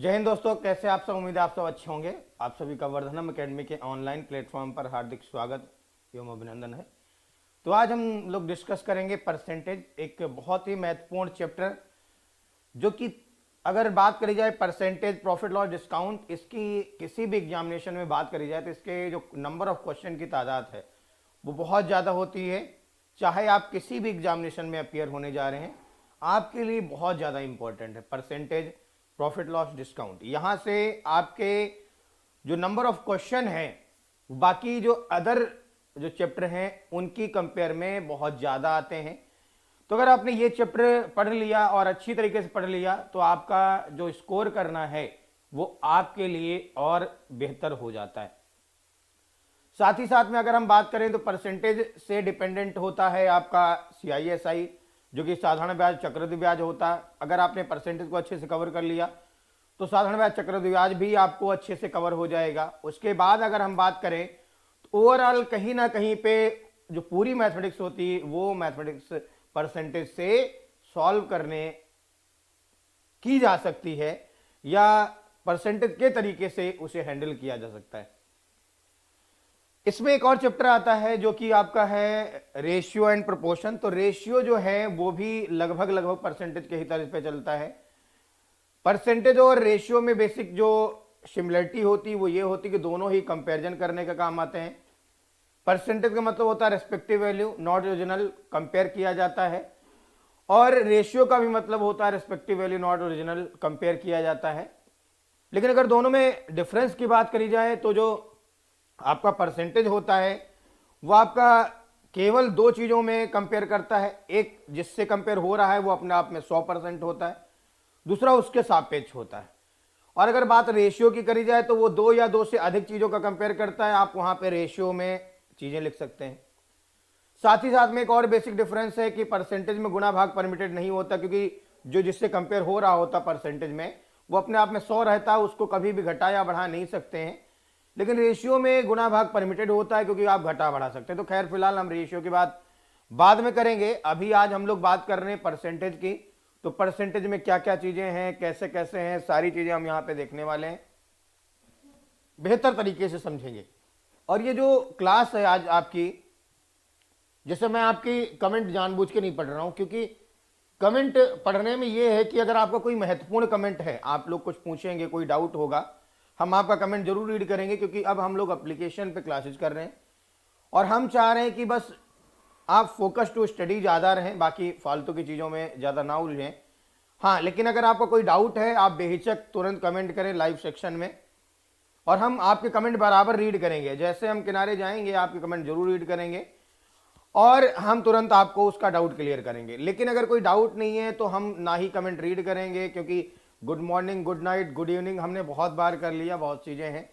जय हिंद दोस्तों, कैसे आप सब। उम्मीद है आप सब अच्छे होंगे। आप सभी का वर्धनम एकेडमी के ऑनलाइन प्लेटफॉर्म पर हार्दिक स्वागत एवं अभिनंदन है। तो आज हम लोग डिस्कस करेंगे परसेंटेज, एक बहुत ही महत्वपूर्ण चैप्टर जो कि अगर बात करी जाए परसेंटेज प्रॉफिट लॉस डिस्काउंट, इसकी किसी भी एग्जामिनेशन में बात करी जाए तो इसके जो नंबर ऑफ क्वेश्चन की तादाद है वो बहुत ज़्यादा होती है। चाहे आप किसी भी एग्जामिनेशन में अपियर होने जा रहे हैं, आपके लिए बहुत ज़्यादा इंपॉर्टेंट है परसेंटेज प्रॉफिट लॉस डिस्काउंट। यहाँ से आपके जो नंबर ऑफ क्वेश्चन हैं बाकी जो अदर जो चैप्टर हैं उनकी कंपेयर में बहुत ज़्यादा आते हैं। तो अगर आपने ये चैप्टर पढ़ लिया और अच्छी तरीके से पढ़ लिया तो आपका जो स्कोर करना है वो आपके लिए और बेहतर हो जाता है। साथ ही साथ में अगर हम बात करें तो परसेंटेज से डिपेंडेंट होता है आपका CISI, जो कि साधारण ब्याज चक्रवृद्धि ब्याज होता है। अगर आपने परसेंटेज को अच्छे से कवर कर लिया तो साधारण ब्याज चक्रवृद्धि ब्याज भी आपको अच्छे से कवर हो जाएगा। उसके बाद अगर हम बात करें तो ओवरऑल कहीं ना कहीं पे जो पूरी मैथमेटिक्स होती है वो मैथमेटिक्स परसेंटेज से सॉल्व करने की जा सकती है या परसेंटेज के तरीके से उसे हैंडल किया जा सकता है। इसमें एक और चैप्टर आता है जो कि आपका है रेशियो एंड प्रोपोर्शन। तो रेशियो जो है वो भी लगभग परसेंटेज के ही तर्ज पे चलता है। परसेंटेज और रेशियो में बेसिक जो सिमिलरिटी होती वो ये होती कि दोनों ही कंपैरिजन करने का काम आते हैं। परसेंटेज का मतलब होता है respective value, not original, compare किया जाता है। और रेशियो का भी मतलब होता है respective value not original, compare किया जाता है। लेकिन अगर दोनों में डिफरेंस की बात करी जाए तो जो आपका परसेंटेज होता है वो आपका केवल दो चीज़ों में कंपेयर करता है। एक जिससे कंपेयर हो रहा है वो अपने आप में 100% होता है, दूसरा उसके सापेक्ष होता है। और अगर बात रेशियो की करी जाए तो वो दो या दो से अधिक चीज़ों का कंपेयर करता है। आप वहाँ पे रेशियो में चीज़ें लिख सकते हैं। साथ ही साथ में एक और बेसिक डिफरेंस है कि परसेंटेज में गुणा भाग परमिटेड नहीं होता, क्योंकि जो जिससे कंपेयर हो रहा होता परसेंटेज में वो अपने आप में 100 रहता है, उसको कभी भी घटा या बढ़ा नहीं सकते हैं। लेकिन रेशियो में गुणा भाग परमिटेड होता है क्योंकि आप घटा बढ़ा सकते हैं। तो खैर फिलहाल हम रेशियो की बात बाद में करेंगे। अभी आज हम लोग बात कर रहे हैं परसेंटेज की। तो परसेंटेज में क्या क्या चीजें हैं, कैसे कैसे हैं, सारी चीजें हम यहाँ पे देखने वाले हैं, बेहतर तरीके से समझेंगे। और ये जो क्लास है आज आपकी, जैसे मैं आपकी कमेंट जानबूझ के नहीं पढ़ रहा हूं, क्योंकि कमेंट पढ़ने में ये है कि अगर आपका कोई महत्वपूर्ण कमेंट है, आप लोग कुछ पूछेंगे, कोई डाउट होगा, हम आपका कमेंट जरूर रीड करेंगे। क्योंकि अब हम लोग एप्लीकेशन पे क्लासेस कर रहे हैं और हम चाह रहे हैं कि बस आप फोकस टू स्टडी ज़्यादा रहें, बाकी फालतू की चीज़ों में ज़्यादा ना उलझें। हाँ, लेकिन अगर आपका कोई डाउट है आप बेहिचक तुरंत कमेंट करें लाइव सेक्शन में और हम आपके कमेंट बराबर रीड करेंगे। जैसे हम किनारे जाएंगे आपके कमेंट जरूर रीड करेंगे और हम तुरंत आपको उसका डाउट क्लियर करेंगे। लेकिन अगर कोई डाउट नहीं है तो हम ना ही कमेंट रीड करेंगे, क्योंकि good morning, good night, good evening हमने बहुत बार कर लिया, बहुत चीज़ें हैं।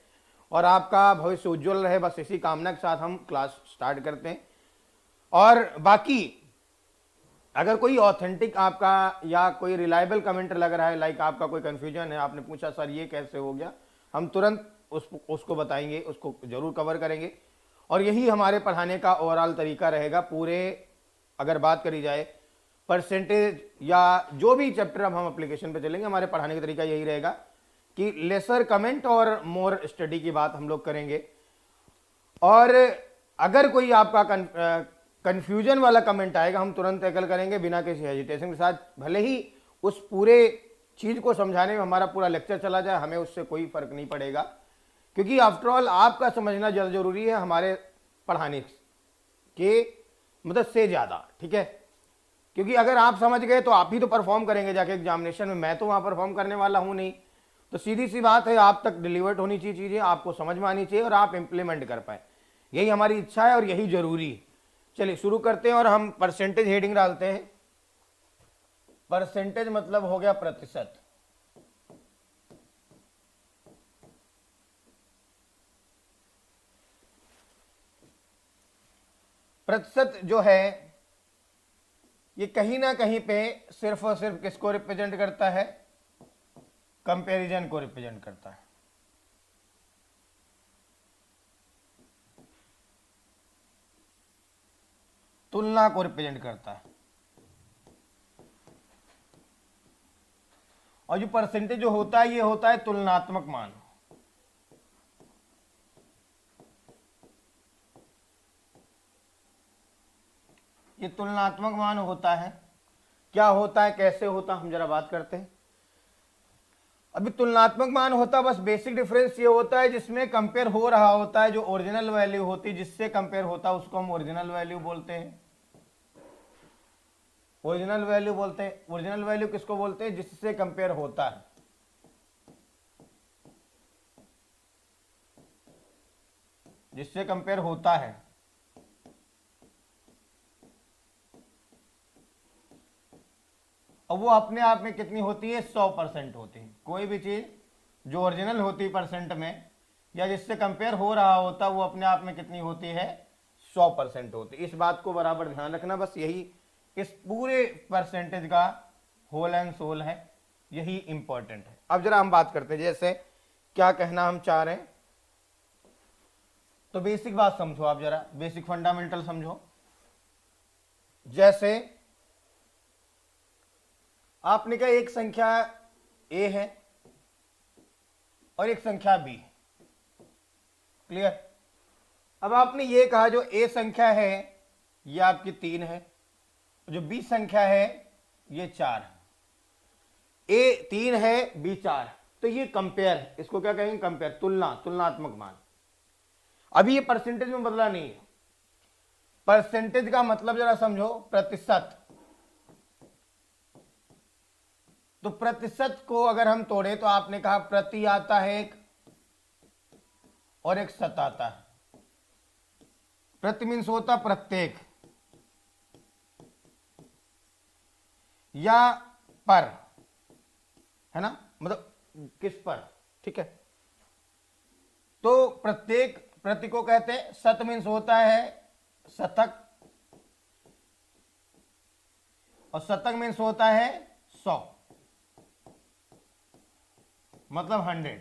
और आपका भविष्य उज्जवल रहे, बस इसी कामना के साथ हम क्लास स्टार्ट करते हैं। और बाकी अगर कोई ऑथेंटिक आपका या कोई रिलायबल कमेंट लग रहा है, लाइक आपका कोई कंफ्यूजन है, आपने पूछा सर ये कैसे हो गया, हम तुरंत उसको बताएंगे, उसको जरूर कवर करेंगे। और यही हमारे पढ़ाने का ओवरऑल तरीका रहेगा। पूरे अगर बात करी जाए परसेंटेज या जो भी चैप्टर अब हम एप्लीकेशन पे चलेंगे, हमारे पढ़ाने का तरीका यही रहेगा कि लेसर कमेंट और मोर स्टडी की बात हम लोग करेंगे। और अगर कोई आपका कंफ्यूजन वाला कमेंट आएगा हम तुरंत टैकल करेंगे बिना किसी हेजिटेशन के साथ। भले ही उस पूरे चीज को समझाने में हमारा पूरा लेक्चर चला जाए, हमें उससे कोई फर्क नहीं पड़ेगा, क्योंकि आफ्टरऑल आपका समझना ज़्यादा जरूरी है हमारे पढ़ाने के मदद से ज़्यादा। ठीक है, क्योंकि अगर आप समझ गए तो आप ही तो परफॉर्म करेंगे जाके एग्जामिनेशन में, मैं तो वहाँ परफॉर्म करने वाला हूँ नहीं। तो सीधी सी बात है, आप तक डिलीवर्ड होनी चाहिए चीज़ें, आपको समझ में आनी चाहिए और आप इंप्लीमेंट कर पाए, यही हमारी इच्छा है और यही जरूरी है। चलिए शुरू करते हैं और हम परसेंटेज हेडिंग डालते हैं। परसेंटेज मतलब हो गया प्रतिशत। प्रतिशत जो है ये कहीं ना कहीं पे सिर्फ और सिर्फ किसको रिप्रेजेंट करता है? कंपैरिजन को रिप्रेजेंट करता है। तुलना को रिप्रेजेंट करता है। और जो परसेंटेज जो होता है ये होता है तुलनात्मक मान। ये तुलनात्मक मान होता है। क्या होता है, कैसे होता, हम जरा बात करते हैं। अभी तुलनात्मक मान होता, बस बेसिक डिफरेंस ये होता है जिसमें कंपेयर हो रहा होता है, जो ओरिजिनल वैल्यू होती है जिससे कंपेयर होता है उसको हम ओरिजिनल वैल्यू बोलते हैं। ओरिजिनल वैल्यू बोलते हैं। ओरिजिनल वैल्यू किसको बोलते हैं, जिससे कंपेयर होता है। जिससे कंपेयर होता है। और वो अपने आप में कितनी होती है, 100% होती है। कोई भी चीज जो ओरिजिनल होती है परसेंट में, या जिससे कंपेयर हो रहा होता, वो अपने आप में कितनी होती है, 100% होती है। इस बात को बराबर ध्यान रखना, बस यही इस पूरे परसेंटेज का होल एंड सोल है, यही इंपॉर्टेंट है। अब जरा हम बात करते हैं जैसे क्या कहना हम चाह रहे हैं। तो बेसिक बात समझो, आप जरा बेसिक फंडामेंटल समझो। जैसे आपने कहा एक संख्या ए है और एक संख्या बी है, क्लियर। अब आपने ये कहा जो ए संख्या है ये आपकी 3 है, जो बी संख्या है ये 4 है। ए 3 है, बी 4 है, तो ये कंपेयर है। इसको क्या कहेंगे, कंपेयर, तुलना, तुलनात्मक मान। अभी ये परसेंटेज में बदला नहीं है। परसेंटेज का मतलब जरा समझो, प्रतिशत। तो प्रतिशत को अगर हम तोड़े तो आपने कहा प्रति आता है एक और एक शत आता है। प्रति मीन्स होता प्रत्येक या पर, है ना, मतलब किस पर, ठीक है। तो प्रत्येक, प्रति को कहते हैं, शत मीन्स होता है शतक, और शतक मीन्स होता है 100, मतलब 100।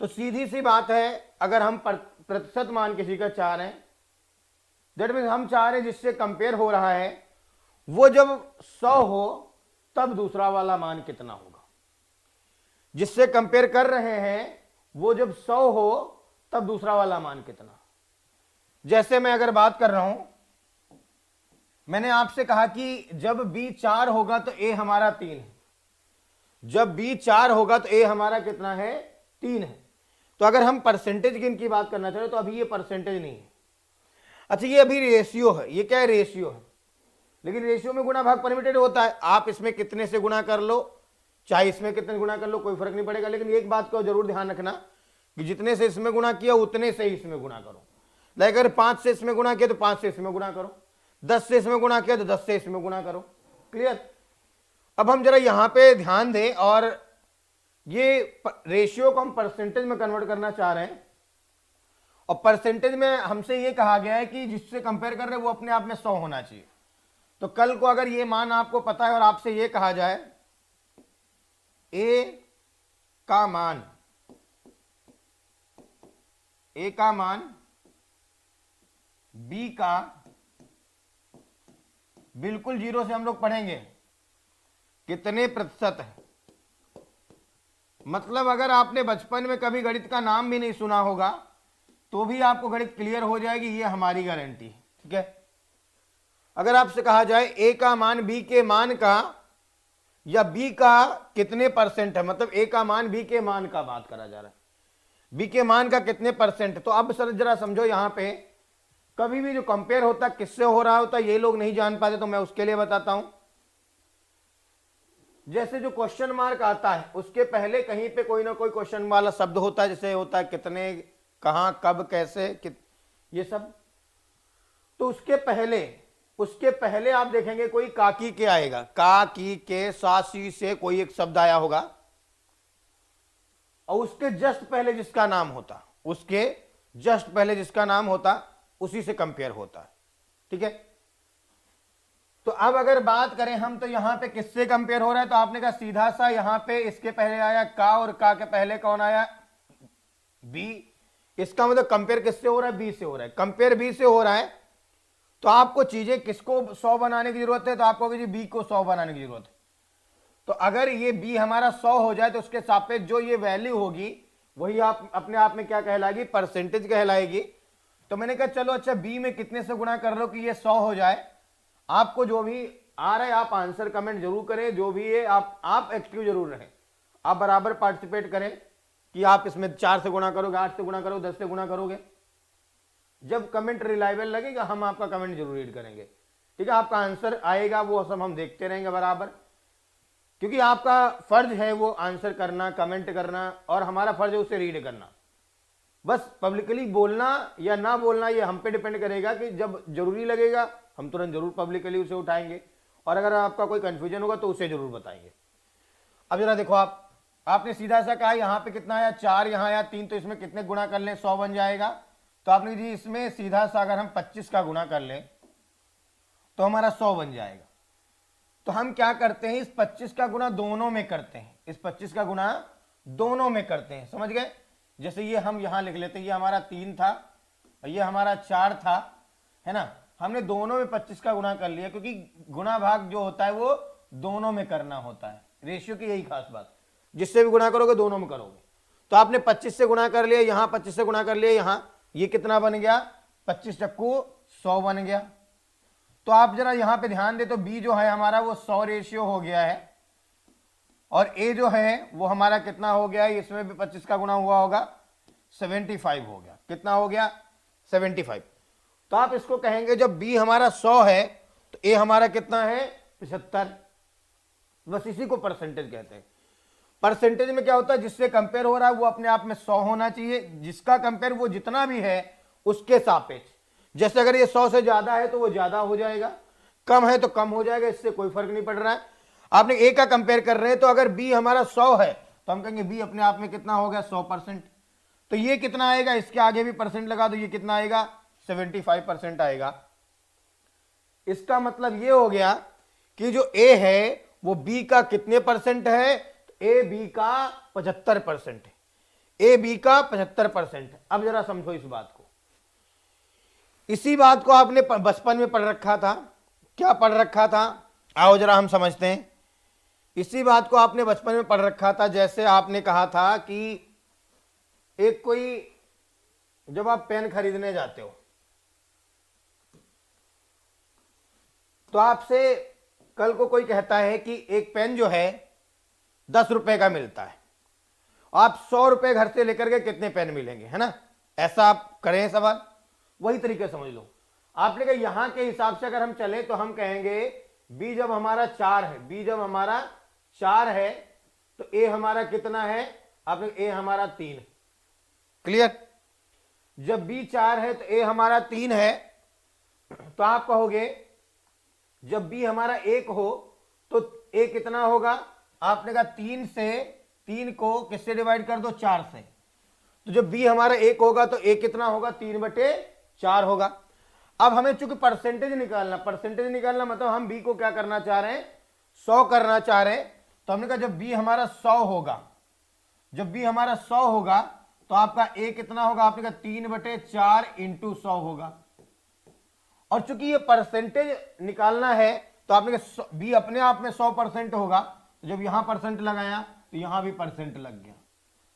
तो सीधी सी बात है, अगर हम प्रतिशत मान किसी का चाह रहे हैं, दैट मीन्स हम चाह रहे हैं जिससे कंपेयर हो रहा है वो जब 100 हो तब दूसरा वाला मान कितना होगा। जिससे कंपेयर कर रहे हैं वो जब 100 हो तब दूसरा वाला मान कितना। जैसे मैं अगर बात कर रहा हूं, मैंने आपसे कहा कि जब b 4 होगा तो a हमारा 3 है। जब b 4 होगा तो a हमारा कितना है, 3 है। तो अगर हम परसेंटेज गिन की बात करना चाहें तो अभी ये परसेंटेज नहीं है। अच्छा, ये अभी रेशियो है। ये क्या है, रेशियो है। लेकिन रेशियो में गुणा भाग परमिटेड होता है। आप इसमें कितने से गुणा कर लो, चाहे इसमें कितने गुणा कर लो, कोई फर्क नहीं पड़ेगा। लेकिन एक बात को जरूर ध्यान रखना कि जितने से इसमें गुणा किया उतने से ही इसमें गुणा करो। लाइक अगर 5 से इसमें गुणा किया तो 5 से इसमें गुणा करो, 10 से इसमें गुणा किया तो 10 से इसमें गुणा करो, क्लियर। अब हम जरा यहां पे ध्यान दें, और ये रेशियो को हम परसेंटेज में कन्वर्ट करना चाह रहे हैं। और परसेंटेज में हमसे ये कहा गया है कि जिससे कंपेयर कर रहे हैं वो अपने आप में 100 होना चाहिए। तो कल को अगर ये मान आपको पता है और आपसे ये कहा जाए ए का मान, ए का मान बी का बिल्कुल 0 से हम लोग पढ़ेंगे कितने प्रतिशत है। मतलब अगर आपने बचपन में कभी गणित का नाम भी नहीं सुना होगा तो भी आपको गणित क्लियर हो जाएगी, ये हमारी गारंटी है, ठीक है। अगर आपसे कहा जाए ए का मान बी के मान का, या बी का कितने परसेंट है, मतलब ए का मान बी के मान का बात करा जा रहा है, बी के मान का कितने परसेंट। तो अब सर जरा समझो, यहां पे कभी भी जो कंपेयर होता है किससे हो रहा होता है ये लोग नहीं जान पाते, तो मैं उसके लिए बताता हूं। जैसे जो क्वेश्चन मार्क आता है उसके पहले कहीं पे कोई ना कोई क्वेश्चन वाला शब्द होता है, जैसे होता है कितने, कहां, कब, कैसे, ये सब। तो उसके पहले आप देखेंगे कोई काकी के आएगा, का, की, के, सा, सी से कोई एक शब्द आया होगा, और उसके जस्ट पहले जिसका नाम होता, उसके जस्ट पहले जिसका नाम होता उसी से कंपेयर होता है, ठीक है। तो अब अगर बात करें हम, तो यहां पे किससे कंपेयर हो रहा है, तो आपने कहा सीधा सा यहां पे इसके पहले आया का, और का के पहले कौन आया, बी। इसका मतलब कंपेयर किससे हो रहा है, बी से हो रहा है। कंपेयर बी से हो रहा है तो आपको चीजें किसको 100 बनाने की जरूरत है, तो आपको बी को 100 बनाने की जरूरत है। तो अगर ये b हमारा 100 हो जाए तो उसके सापेक्ष जो ये वैल्यू होगी वही आप अपने आप में क्या कहलाएगी, परसेंटेज कहलाएगी। तो मैंने कहा चलो अच्छा b में कितने से गुणा कर लो कि ये 100 हो जाए। आपको जो भी आ रहा है आप आंसर कमेंट जरूर करें, जो भी है आप एक्टिव जरूर रहें, आप बराबर पार्टिसिपेट करें कि आप इसमें 4 से गुणा करोगे, 8 से गुणा करोगे, 10 से गुणा करोगे। जब कमेंट रिलायबल लगेगा हम आपका कमेंट जरूर रीड करेंगे, ठीक है। आपका आंसर आएगा वो सब हम देखते रहेंगे बराबर, क्योंकि आपका फर्ज है वो आंसर करना, कमेंट करना, और हमारा फर्ज है उसे रीड करना। बस पब्लिकली बोलना या ना बोलना ये हम पे डिपेंड करेगा कि जब जरूरी लगेगा हम तुरंत जरूर पब्लिकली उसे उठाएंगे, और अगर आपका कोई कंफ्यूजन होगा तो उसे जरूर बताएंगे। अब जरा देखो, आपने सीधा सा कहा यहाँ पे कितना आया 4, यहाँ आया 3, तो इसमें कितने गुणा कर लें, 100 बन जाएगा। तो आपने जी इसमें सीधा सा अगर हम 25 का गुणा कर लें तो हमारा 100 बन जाएगा। तो हम क्या करते हैं, इस 25 का गुणा दोनों में करते हैं, इस 25 का गुणा दोनों में करते हैं, समझ गए। जैसे ये हम यहां लिख लेते हैं, ये हमारा 3 था और ये हमारा 4 था, है ना। हमने दोनों में 25 का गुणा कर लिया, क्योंकि गुणा भाग जो होता है वो दोनों में करना होता है, रेशियो की यही खास बात। जिससे भी गुणा करोगे दोनों में करोगे। तो आपने 25 से गुणा कर लिया, यहां 25 से गुणा कर लिया, यहां ये कितना बन गया, 25 चक्कू 100 बन गया। तो आप जरा यहां पे ध्यान दे तो b जो है हमारा वो 100 रेशियो हो गया है, और a जो है वो हमारा कितना हो गया है, इसमें भी 25 का गुणा हुआ होगा, 75 हो गया। कितना हो गया, 75। तो आप इसको कहेंगे जब b हमारा 100 है तो a हमारा कितना है, 75। बस इसी को परसेंटेज कहते हैं। परसेंटेज में क्या होता है, जिससे कंपेयर हो रहा है वो अपने आप में 100 होना चाहिए, जिसका कंपेयर वो जितना भी है उसके सापेक्ष। जैसे अगर ये 100 से ज्यादा है तो वो ज्यादा हो जाएगा, कम है तो कम हो जाएगा, इससे कोई फर्क नहीं पड़ रहा है। आपने ए का कंपेयर कर रहे हैं तो अगर बी हमारा 100 है तो हम कहेंगे बी अपने आप में कितना हो गया, 100%। तो ये कितना आएगा, इसके आगे भी परसेंट लगा दो, ये कितना आएगा, 75% आएगा। इसका मतलब ये हो गया कि जो ए है वो बी का कितने परसेंट है, ए बी का 75% है, ए बी का 75%। अब जरा समझो इस बात को। इसी बात को आपने बचपन में पढ़ रखा था, क्या पढ़ रखा था, आओ जरा हम समझते हैं। इसी बात को आपने बचपन में पढ़ रखा था। जैसे आपने कहा था कि एक कोई, जब आप पेन खरीदने जाते हो तो आपसे कल को कोई कहता है कि एक पेन जो है 10 रुपए का मिलता है, आप 100 रुपए घर से लेकर के कितने पेन मिलेंगे, है ना। ऐसा आप करें सवाल, वही तरीके समझ लो। आपने कहा यहां के हिसाब से अगर हम चले तो हम कहेंगे b जब हमारा 4 है, b जब हमारा 4 है तो a हमारा कितना है, आपने a हमारा 3। क्लियर। जब b 4 है तो a हमारा 3 है, तो आप कहोगे जब b हमारा 1 हो तो a कितना होगा, आपने कहा 3 से, 3 को किससे डिवाइड कर दो, 4 से। तो जब b हमारा 1 होगा तो a कितना होगा, 3/4 होगा। अब हमें चूंकि परसेंटेज निकालना मतलब हम b को क्या करना चाह रहे हैं, 100 करना चाह रहे हैं। तो हमने कहा जब b हमारा 100 होगा, जब b हमारा 100 होगा तो आपका a कितना होगा, आपने कहा 3/4 × 100 होगा। और चूंकि ये परसेंटेज निकालना है तो आपने कहा b अपने आप में 100% होगा, तो जब यहां परसेंट लगाया तो यहां भी परसेंट लग गया,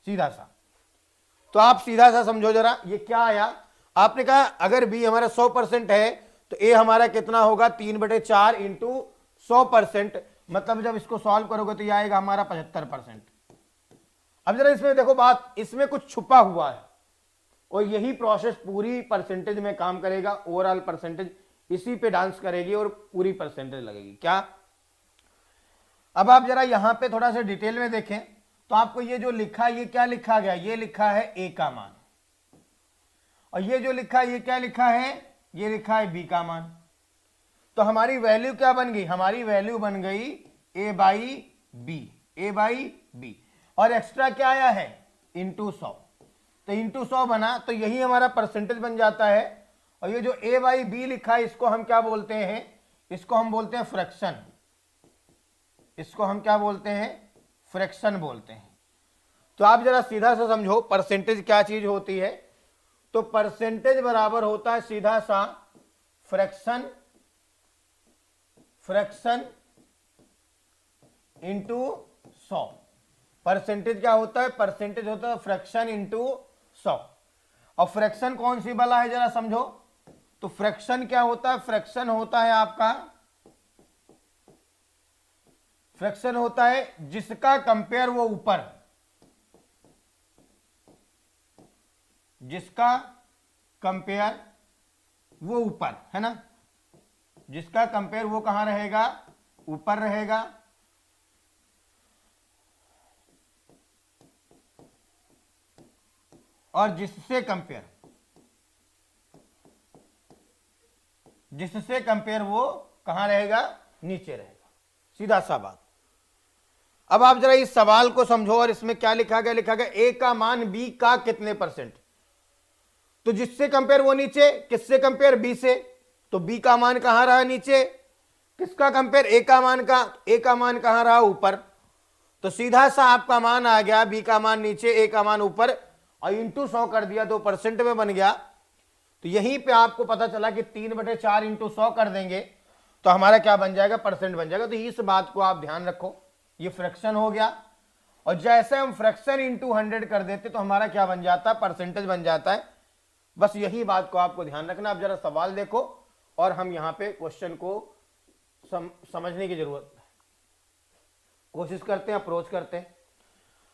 सीधा सा। तो आप सीधा सा समझो जरा, ये क्या आया, आपने कहा अगर b हमारा 100% है तो a हमारा कितना होगा, 3/4 × 100%। मतलब जब इसको सॉल्व करोगे तो ये आएगा हमारा 75%। अब जरा इसमें देखो बात, इसमें कुछ छुपा हुआ है और यही प्रोसेस पूरी परसेंटेज में काम करेगा। ओवरऑल परसेंटेज इसी पे डांस करेगी और पूरी परसेंटेज लगेगी। क्या, अब आप जरा यहां पे थोड़ा सा डिटेल में देखें तो आपको ये जो लिखा है, ये क्या लिखा गया, ये लिखा है a का मान, और ये जो लिखा है ये क्या लिखा है, ये लिखा है b का मान। तो हमारी वैल्यू क्या बन गई, हमारी वैल्यू बन गई a/b, और एक्स्ट्रा क्या आया है, × 100। तो × 100 बना तो यही हमारा परसेंटेज बन जाता है। और ये जो a/b लिखा है इसको हम क्या बोलते हैं, इसको हम बोलते हैं फ्रैक्शन, इसको हम क्या बोलते हैं, फ्रैक्शन बोलते हैं। तो आप जरा सीधा सा समझो परसेंटेज क्या चीज होती है। तो परसेंटेज बराबर होता है सीधा सा फ्रैक्शन इंटू 100। परसेंटेज क्या होता है? परसेंटेज होता है फ्रैक्शन इंटू 100। और फ्रैक्शन कौन सी वाला है जरा समझो। तो फ्रैक्शन क्या होता है? फ्रैक्शन होता है आपका, फ्रैक्शन होता है जिसका कंपेयर वो ऊपर, जिसका कंपेयर वो ऊपर है ना, जिसका कंपेयर वो कहां रहेगा? ऊपर रहेगा। और जिससे कंपेयर वो कहां रहेगा? नीचे रहेगा। सीधा सा बात। अब आप जरा इस सवाल को समझो और इसमें क्या लिखा गया? लिखा गया ए का मान बी का कितने परसेंट। तो जिससे कंपेयर वो नीचे, किससे कंपेयर? बी से। तो बी का मान कहां रहा? नीचे। किसका कंपेयर? ए का मान का। ए का मान कहां रहा? ऊपर। तो सीधा सा आपका मान आ गया, बी का मान नीचे, ए का मान ऊपर, और इंटू 100 कर दिया तो परसेंट में बन गया। तो यहीं पे आपको पता चला कि 3/4 इंटू 100 कर देंगे तो हमारा क्या बन जाएगा? परसेंट बन जाएगा। तो इस बात को आप ध्यान रखो, ये फ्रैक्शन हो गया। और जैसे हम फ्रैक्शन इंटू 100 कर देते तो हमारा क्या बन जाता है? परसेंटेज बन जाता है। बस यही बात को आपको ध्यान रखना। आप जरा सवाल देखो और हम यहां पे क्वेश्चन को समझने की जरूरत है, कोशिश करते हैं, अप्रोच करते हैं।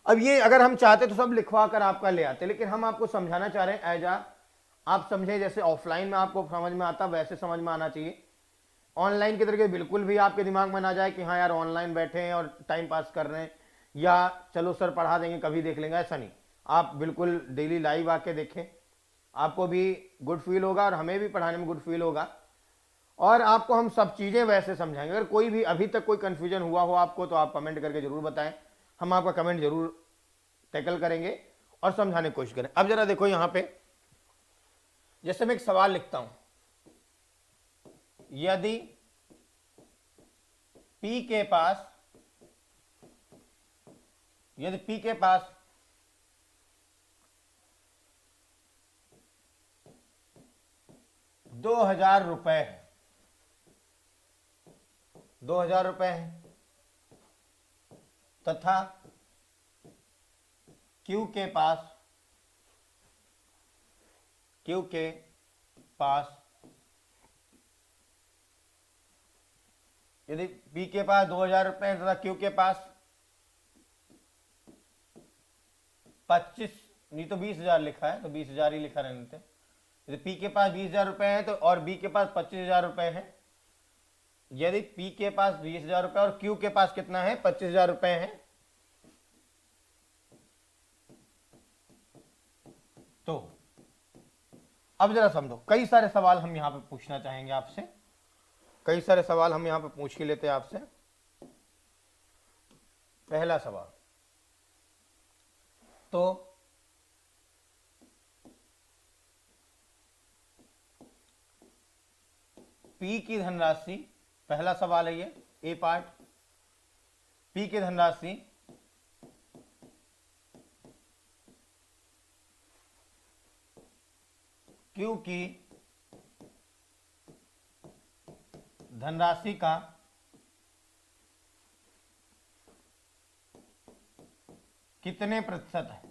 अब ये अगर हम चाहते तो सब लिखवा कर आपका ले आते, लेकिन हम आपको समझाना चाह रहे हैं एज आप समझे। जैसे ऑफलाइन में आपको समझ में आता वैसे समझ में आना चाहिए। ऑनलाइन के तरीके बिल्कुल भी आपके दिमाग में ना जाए कि हाँ यार ऑनलाइन बैठे हैं और टाइम पास कर रहे हैं, या चलो सर पढ़ा देंगे कभी देख लेंगे, ऐसा नहीं। आप बिल्कुल डेली लाइव आके देखें, आपको भी गुड फील होगा और हमें भी पढ़ाने में गुड फील होगा। और आपको हम सब चीज़ें वैसे समझाएंगे। अगर कोई भी अभी तक कोई कन्फ्यूजन हुआ हो आपको तो आप कमेंट करके जरूर बताएं, हम आपका कमेंट जरूर टैकल करेंगे और समझाने की कोशिश करें। अब जरा देखो यहां पे, जैसे मैं एक सवाल लिखता हूं, यदि P के पास 2000 रुपए है, 2000 रुपए है, तथा Q के पास यदि P के पास 2000 रुपए है तथा Q के पास 25, नहीं तो 20,000 लिखा है तो 20,000 ही लिखा रहने थे। यदि P के पास 20,000 रुपए है तो और B के पास 25,000 रुपए है, यदि P के पास 20,000 रुपए और Q के पास कितना है? 25,000 रुपए है, तो अब जरा समझो, कई सारे सवाल हम यहां पे पूछना चाहेंगे आपसे, कई सारे सवाल हम यहां पे पूछ के लेते हैं आपसे। पहला सवाल, तो P की धनराशि, पहला सवाल है ये, ए पार्ट, P की धनराशि Q की धनराशि का कितने प्रतिशत है?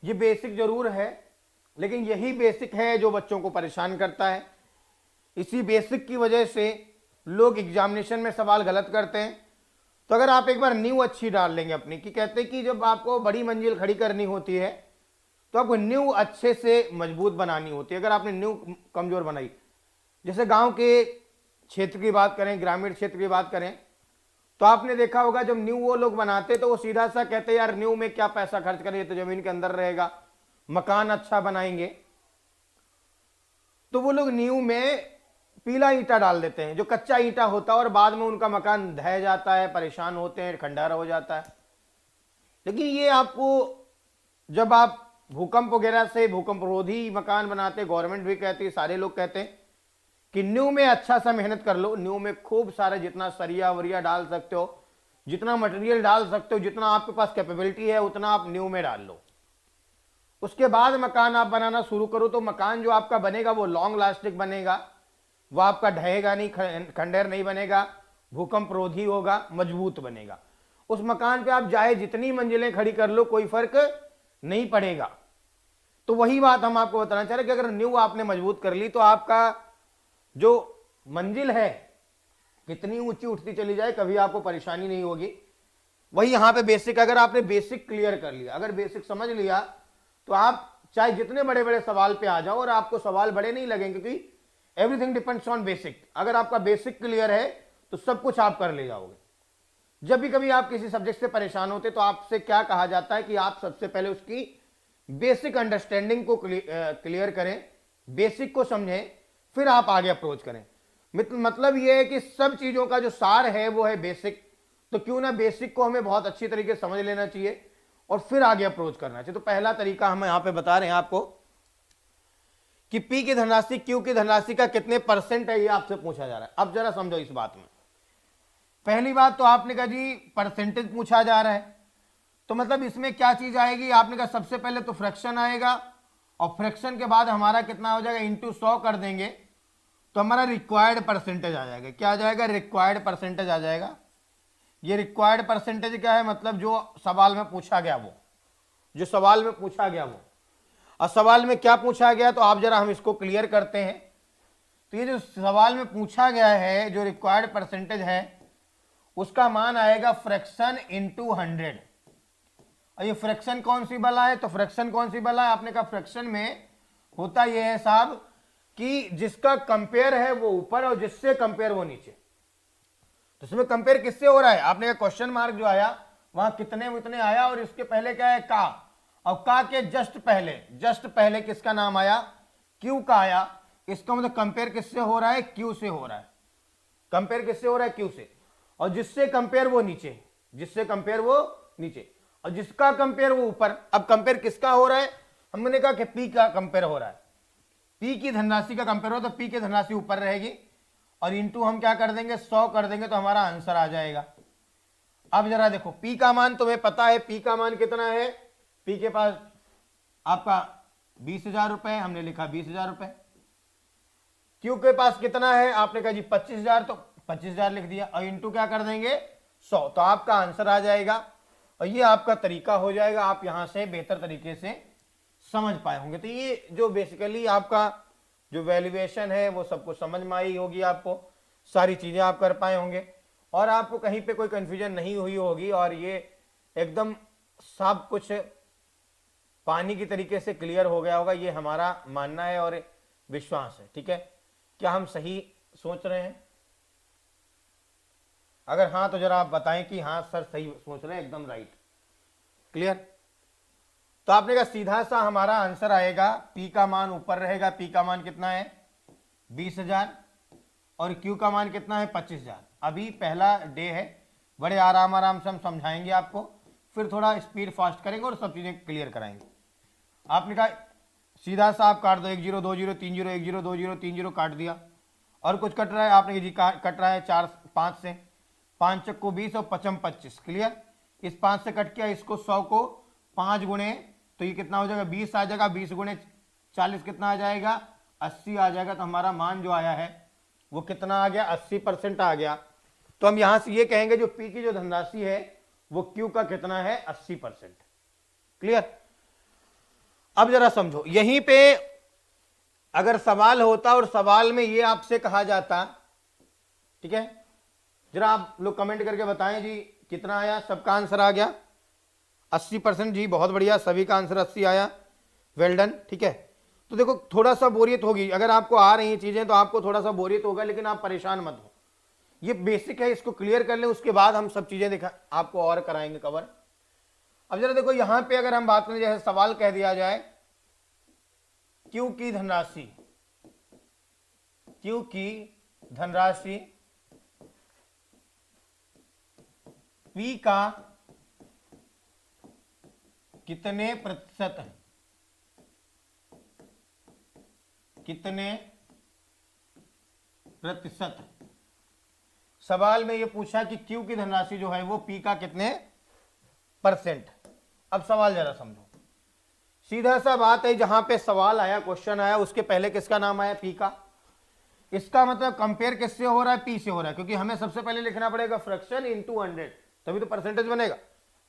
ये बेसिक जरूर है, लेकिन यही बेसिक है जो बच्चों को परेशान करता है। इसी बेसिक की वजह से लोग एग्जामिनेशन में सवाल गलत करते हैं। तो अगर आप एक बार न्यू अच्छी डाल लेंगे अपनी, कि कहते हैं कि जब आपको बड़ी मंजिल खड़ी करनी होती है तो आपको न्यू अच्छे से मजबूत बनानी होती है। अगर आपने न्यू कमजोर बनाई, जैसे गांव के क्षेत्र की बात करें, ग्रामीण क्षेत्र की बात करें, तो आपने देखा होगा जब न्यू वो लोग बनाते तो वो सीधा सा कहते यार न्यू में क्या पैसा खर्च करें, ये तो जमीन के अंदर रहेगा, मकान अच्छा बनाएंगे। तो वो लोग न्यू में पीला ईंटा डाल देते हैं, जो कच्चा ईंटा होता है, और बाद में उनका मकान ढह जाता है, परेशान होते हैं, खंडहर हो जाता है। लेकिन ये आपको जब आप भूकंप वगैरह से भूकंपरोधी मकान बनाते, गवर्नमेंट भी कहती है, सारे लोग कहते हैं कि न्यू में अच्छा सा मेहनत कर लो, न्यू में खूब सारा जितना सरिया वरिया डाल सकते हो, जितना मटेरियल डाल सकते हो, जितना आपके पास कैपेबिलिटी है उतना आप न्यू में डाल लो। उसके बाद मकान आप बनाना शुरू करो तो मकान जो आपका बनेगा वो लॉन्ग लास्टिक बनेगा, वो आपका ढहेगा नहीं, खंडेर नहीं बनेगा, भूकंप रोधी होगा, मजबूत बनेगा। उस मकान पे आप चाहे जितनी मंजिलें खड़ी कर लो कोई फर्क नहीं पड़ेगा। तो वही बात हम आपको बताना चाह रहे हैं कि अगर न्यू आपने मजबूत कर ली तो आपका जो मंजिल है कितनी ऊंची उठती चली जाए कभी आपको परेशानी नहीं होगी। वही यहां पे बेसिक, अगर आपने बेसिक क्लियर कर लिया, अगर बेसिक समझ लिया तो आप चाहे जितने बड़े बड़े सवाल पे आ जाओ और आपको सवाल बड़े नहीं लगेंगे, क्योंकि एवरीथिंग डिपेंड्स ऑन बेसिक। अगर आपका बेसिक क्लियर है तो सब कुछ आप कर ले जाओगे। जब भी कभी आप किसी सब्जेक्ट से परेशान होते तो आपसे क्या कहा जाता है कि आप सबसे पहले उसकी बेसिक अंडरस्टैंडिंग को क्लियर करें, बेसिक को समझें, फिर आप आगे अप्रोच करें। मतलब यह है कि सब चीजों का जो सार है वो है बेसिक। तो क्यों ना बेसिक को हमें बहुत अच्छी तरीके से समझ लेना चाहिए और फिर आगे अप्रोच करना चाहिए। तो पहला तरीका हम यहां पे बता रहे हैं आपको कि पी की धनराशि क्यू की धनराशि का कितने परसेंट है, ये आपसे पूछा जा रहा है। अब जरा समझो इस बात में। पहली बात तो आपने कहा जी परसेंटेज पूछा जा रहा है, तो मतलब इसमें क्या चीज आएगी, आपने कहा सबसे पहले तो फ्रैक्शन आएगा और फ्रैक्शन के बाद हमारा कितना हो जाएगा, इंटू 100 कर देंगे तो हमारा रिक्वायर्ड परसेंटेज आ जाएगा। क्या आ जाएगा, रिक्वायर्ड परसेंटेज आ जाएगा। ये रिक्वायर्ड परसेंटेज क्या है, मतलब जो सवाल में पूछा गया वो, जो सवाल में पूछा गया वो। और सवाल में क्या पूछा गया तो आप जरा हम इसको क्लियर करते हैं। तो ये जो सवाल में पूछा गया है, जो रिक्वायर्ड परसेंटेज है उसका मान आएगा फ्रैक्शन इंटू 100। और ये फ्रैक्शन कौन सी बला है, तो फ्रैक्शन कौन सी बला है, आपने कहा फ्रैक्शन में होता यह है साहब कि जिसका कंपेयर है वो ऊपर और जिससे कंपेयर वो नीचे। तो इसमें कंपेयर किससे हो रहा है, आपने कहा क्वेश्चन मार्क जो आया वहां कितने उतने आया और इसके पहले क्या है का, और का के जस्ट पहले किसका नाम आया, क्यू का आया। इसका मतलब कंपेयर किससे हो रहा है, क्यू से हो रहा है। कंपेयर किससे हो रहा है, क्यू से। और जिससे कंपेयर वो नीचे, जिससे कंपेयर वो नीचे और जिसका कंपेयर वो ऊपर। अब कंपेयर किसका हो रहा है, हमने कहा कि पी का कंपेयर हो रहा है, पी की धनराशि का कंपेयर हो तो पी की धनराशि ऊपर रहेगी और इंटू हम क्या कर देंगे 100 कर देंगे तो हमारा आंसर आ जाएगा। अब जरा देखो पी का मान तुम्हें पता है, पी का मान कितना है, पी के पास आपका 20,000 रुपए, हमने लिखा 20,000 रुपए। क्यू के पास कितना है, आपने कहा जी 25,000, तो 25,000 लिख दिया और इंटू क्या कर देंगे 100, तो आपका आंसर आ जाएगा। और ये आपका तरीका हो जाएगा, आप यहां से बेहतर तरीके से समझ पाए होंगे। तो ये जो बेसिकली आपका जो वैल्यूएशन है वो सबको समझ में आई होगी, आपको सारी चीजें आप कर पाए होंगे और आपको कहीं पे कोई कंफ्यूजन नहीं हुई होगी और ये एकदम सब कुछ पानी की तरीके से क्लियर हो गया होगा, ये हमारा मानना है और विश्वास है। ठीक है, क्या हम सही सोच रहे हैं? अगर हाँ तो जरा आप बताएं कि हाँ सर सही सोच रहे हैं, एकदम राइट, क्लियर। तो आपने कहा सीधा सा हमारा आंसर आएगा, पी का मान ऊपर रहेगा, पी का मान कितना है 20,000 और क्यू का मान कितना है 25,000। अभी पहला डे है, बड़े आराम आराम से हम समझाएंगे आपको, फिर थोड़ा स्पीड फास्ट करेंगे और सब चीजें क्लियर कराएंगे। आपने कहा सीधा सा आप काट दो, 1 0 2 0 3 0 1 0 2 0 3 0 काट दिया। और कुछ कट रहा है, आपने जी कट रहा है 4 5 से, 5 चक्को 20 और 55 25, क्लियर। इस 5 से कट किया, इसको 100 को 5 गुणे तो ये कितना हो जाएगा 20 आ जाएगा, 20 गुणे 40 कितना आ जाएगा 80 आ जाएगा। तो हमारा मान जो आया है वो कितना आ गया 80% आ गया। तो हम यहां से ये कहेंगे जो पी की जो धनराशि है वो क्यू का कितना है 80%, क्लियर। अब जरा समझो, यहीं पे अगर सवाल होता और सवाल में ये आपसे कहा जाता, ठीक है, जरा आप लोग कमेंट करके बताएं जी कितना आया, सबका आंसर आ गया 80% जी, बहुत बढ़िया, सभी का आंसर 80 आया, वेल डन। ठीक है, तो देखो थोड़ा सा बोरियत होगी, अगर आपको आ रही चीजें तो आपको थोड़ा सा बोरियत होगा, लेकिन आप परेशान मत हो, ये बेसिक है, इसको क्लियर कर लें, उसके बाद हम सब चीजें दिखा आपको और कराएंगे कवर। अब जरा देखो यहां पे अगर हम बात करें, जैसे सवाल कह दिया जाए क्यू की धनराशि, क्यू की धनराशि पी का कितने प्रतिशत है, कितने प्रतिशत सवाल में ये पूछा कि क्यू की धनराशि जो है वो पी का कितने परसेंट। अब सवाल जरा समझो, सीधा सा बात है, जहां पे सवाल आया, क्वेश्चन आया, उसके पहले किसका नाम आया, पी का। इसका मतलब कंपेयर किससे हो रहा है, पी से हो रहा है, क्योंकि हमें सबसे पहले लिखना पड़ेगा फ्रैक्शन इनटू 100, तभी तो परसेंटेज बनेगा।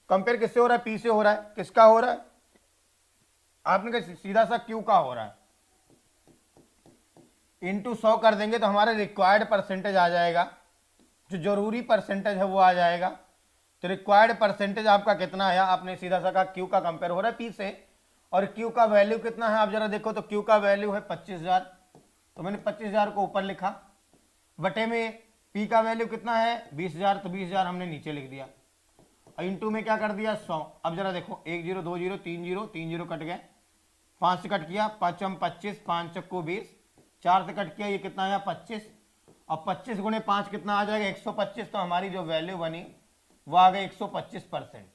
कंपेयर किससे हो रहा है, पी से हो रहा है। किसका हो रहा है, आपने कहा सीधा सा क्यू का हो रहा है, इंटू 100 कर देंगे तो हमारा रिक्वायर्ड परसेंटेज आ जाएगा, जो जरूरी परसेंटेज है वो आ जाएगा। तो रिक्वायर्ड परसेंटेज आपका कितना आया, आपने सीधा सा कहा क्यू का कंपेयर हो रहा है पी से, और क्यू का वैल्यू कितना है आप जरा देखो, तो क्यू का वैल्यू है 25,000, तो मैंने 25,000 को ऊपर लिखा, बटे में पी का वैल्यू कितना है 20,000, तो 20,000 हमने नीचे लिख दिया, और इंटू में क्या कर दिया 100। अब जरा देखो 1 0 2 0 3 0 3 0 कट गए, 5 से कट किया, 5 25, 5 चक्को 20, 4 से कट किया, ये कितना आया 25, और 25 गुणे 5 कितना आ जाएगा 125, तो हमारी जो वैल्यू बनी वो आ गई 125%,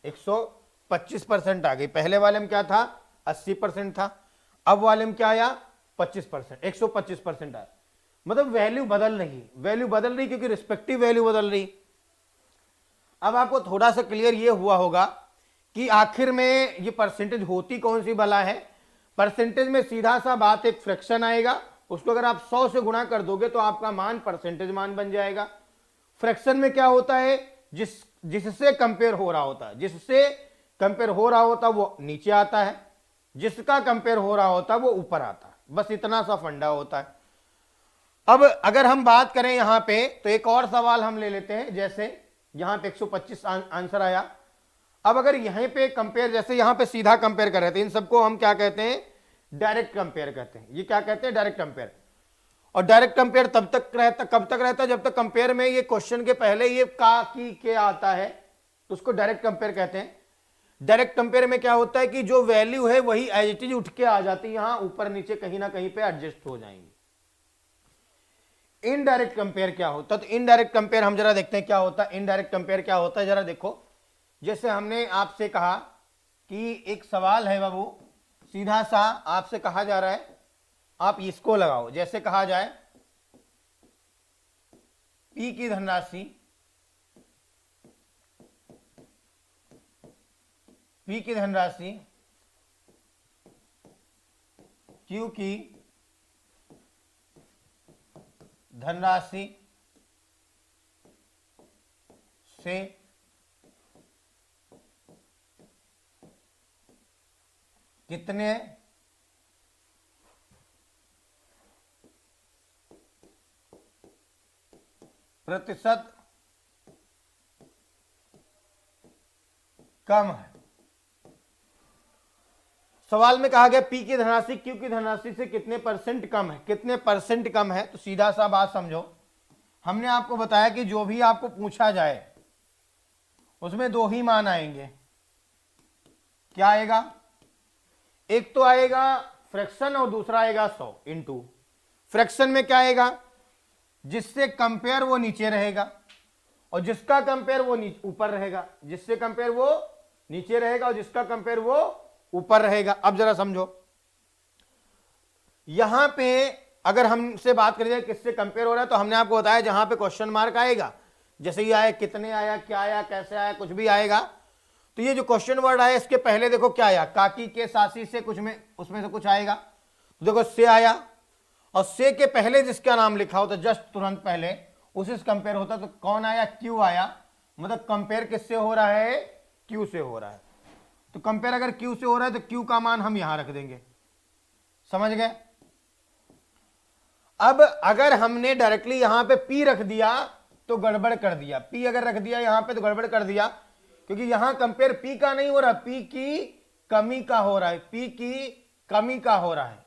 125% आ गई। पहले वाले में क्या था 80% था, अब वाले में क्या आया 25%, 125% आया। मतलब वैल्यू बदल रही, क्योंकि रिस्पेक्टिव वैल्यू बदल रही। अब आपको थोड़ा सा क्लियर ये हुआ होगा कि आखिर में ये परसेंटेज होती कौन सी भला है। परसेंटेज में सीधा सा बात, एक फ्रैक्शन आएगा, उसको अगर आप 100 से गुणा कर दोगे तो आपका मान परसेंटेज मान बन जाएगा। फ्रैक्शन में क्या होता है, जिससे कंपेयर हो रहा होता है, जिससे कंपेयर हो रहा होता वो नीचे आता है, जिसका कंपेयर हो रहा होता वो ऊपर आता है, बस इतना सा फंडा होता है। अब अगर हम बात करें यहां पे, तो एक और सवाल हम ले लेते हैं, जैसे यहां पे 125 आंसर आया। अब अगर यहीं पे कंपेयर, जैसे यहां पे सीधा कंपेयर कर रहे थे, इन सबको हम क्या कहते हैं, डायरेक्ट कंपेयर कहते हैं। ये क्या कहते हैं, डायरेक्ट कंपेयर। और डायरेक्ट कंपेयर तब तक रहता, कब तक रहता है, जब तक कंपेयर में ये क्वेश्चन के पहले ये का की के आता है, तो उसको डायरेक्ट कंपेयर कहते हैं। डायरेक्ट कंपेयर में क्या होता है कि जो वैल्यू है वही एज इट इज उठ के आ जाती है, यहां ऊपर नीचे कहीं ना कहीं पे एडजस्ट हो जाएंगी। इनडायरेक्ट कंपेयर क्या होता है, तो इनडायरेक्ट कंपेयर हम जरा देखते हैं क्या होता है। इनडायरेक्ट कंपेयर क्या होता है, जरा देखो, जैसे हमने आपसे कहा कि एक सवाल है बाबू, सीधा सा आपसे कहा जा रहा है आप इसको लगाओ, जैसे कहा जाए पी की धनराशि, पी की धनराशि क्यू की धनराशि से कितने प्रतिशत कम है। सवाल में कहा गया पी की धनराशि क्यू की धनराशि से कितने परसेंट कम है, कितने परसेंट कम है। तो सीधा सा बात समझो, हमने आपको बताया कि जो भी आपको पूछा जाए उसमें दो ही मान आएंगे। क्या आएगा, एक तो आएगा फ्रैक्शन और दूसरा आएगा 100 इंटू। फ्रैक्शन में क्या आएगा, जिससे कंपेयर वो नीचे रहेगा और जिसका कंपेयर वो ऊपर रहेगा, जिससे कंपेयर वो नीचे रहेगा और जिसका कंपेयर वो ऊपर रहेगा। अब जरा समझो, यहां पे अगर हमसे बात करी जाए किससे कंपेयर हो रहा है, तो हमने आपको बताया जहां पे क्वेश्चन मार्क आएगा, जैसे ये आया, कितने आया, क्या आया, कैसे आया, कुछ भी आएगा, तो ये जो क्वेश्चन वर्ड आया इसके पहले देखो क्या आया, काकी के सासी से कुछ में, उसमें से कुछ आएगा, तो देखो से आया, और से के पहले जिसका नाम लिखा होता जस्ट तुरंत पहले उसी से कंपेयर होता, तो कौन आया, क्यू आया। मतलब कंपेयर किससे हो रहा है, क्यू से हो रहा है। तो कंपेयर अगर क्यू से हो रहा है तो क्यू का मान हम यहां रख देंगे, समझ गए। अब अगर हमने डायरेक्टली यहां पे पी रख दिया तो गड़बड़ कर दिया, पी अगर रख दिया यहां पे तो गड़बड़ कर दिया, क्योंकि यहां कंपेयर पी का नहीं हो रहा, पी की कमी का हो रहा है, पी की कमी का हो रहा है।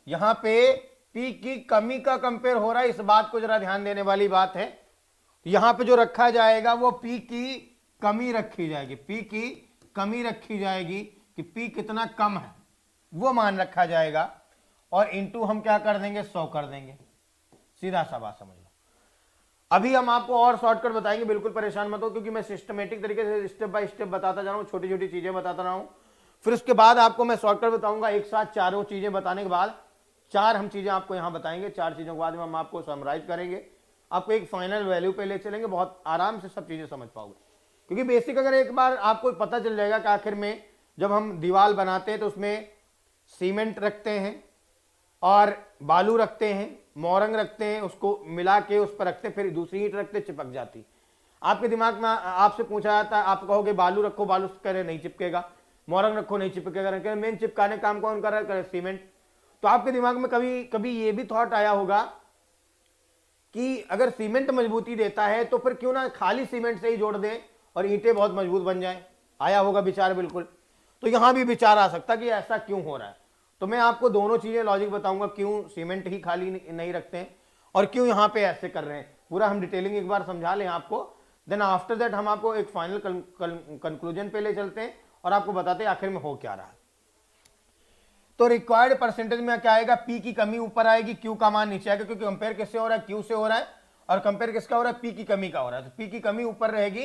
यहां पे पी की कमी का कंपेयर हो रहा है, इस बात को जरा ध्यान देने वाली बात है। यहां पे जो रखा जाएगा वो पी की कमी रखी जाएगी, पी की कमी रखी जाएगी कि पी कितना कम है वो मान रखा जाएगा, और इंटू हम क्या कर देंगे, 100 कर देंगे। सीधा सा बात समझ लो। अभी हम आपको और शॉर्टकट बताएंगे, बिल्कुल परेशान मत हो, क्योंकि मैं सिस्टमेटिक तरीके से स्टेप बाय स्टेप बताता जा रहा हूं, छोटी छोटी चीजें बताता रहा हूं। फिर उसके बाद आपको मैं शॉर्टकट बताऊंगा, एक साथ चारों चीजें बताने के बाद, चार हम चीजें आपको यहां बताएंगे, चार चीजों के बाद में हम आपको समराइज करेंगे, आपको एक फाइनल वैल्यू पे ले चलेंगे, बहुत आराम से सब चीजें समझ पाओगे। क्योंकि बेसिक अगर एक बार आपको पता चल जाएगा कि आखिर में जब हम दीवार बनाते हैं तो उसमें सीमेंट रखते हैं और बालू रखते हैं, मोरंग रखते हैं, उसको मिला के उस पर रखते, फिर दूसरी ईंट रखते, चिपक जाती। आपके दिमाग में आपसे पूछा जाता है, आप कहोगे बालू रखो, बालू करे नहीं चिपकेगा, मोरंग रखो नहीं चिपकेगा, मेन चिपकाने काम कौन कर रहा है? सीमेंट। तो आपके दिमाग में कभी कभी ये भी थॉट आया होगा कि अगर सीमेंट मजबूती देता है तो फिर क्यों ना खाली सीमेंट से ही जोड़ दें और ईंटें बहुत मजबूत बन जाएं। आया होगा विचार, बिल्कुल। तो यहां भी विचार आ सकता कि ऐसा क्यों हो रहा है। तो मैं आपको दोनों चीजें लॉजिक बताऊंगा, क्यों सीमेंट ही खाली नहीं रखते हैं और क्यों यहां पे ऐसे कर रहे हैं। पूरा हम डिटेलिंग एक बार समझा लें आपको, देन आफ्टर दैट हम आपको एक फाइनल कंक्लूजन पे ले चलते हैं और आपको बताते हैं आखिर में हो क्या रहा है। तो रिक्वायर्ड परसेंटेज में क्या आएगा? पी की कमी ऊपर आएगी, क्यू का मान नीचे आएगा, क्योंकि कंपेयर किससे हो रहा है? क्यू से हो रहा है। और कंपेयर किसका हो रहा है? पी की कमी का हो रहा है। तो पी की कमी ऊपर रहेगी,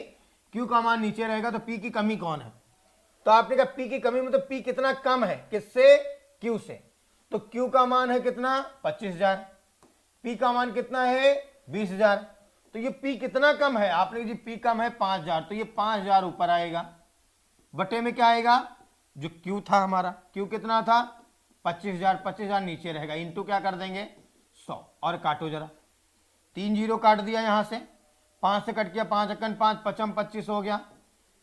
क्यू का मान नीचे रहेगा। तो पी की कमी कौन है? तो आपने कहा पी की कमी मतलब पी कितना कम है, किससे? क्यू से। तो क्यू का मान है कितना? 25,000। पी का मान कितना है? 20,000। तो ये पी कितना कम है? आपने जी पी कम है 5,000, तो ये 5,000 ऊपर आएगा। बटे में क्या आएगा? जो क्यू था हमारा, क्यू कितना था? 25,000। 25,000 नीचे रहेगा, इंटू क्या कर देंगे? 100। और काटो जरा, 3 जीरो काट दिया यहां से, 5 से कट किया, 5 अक्कन 5, 5 25 हो गया।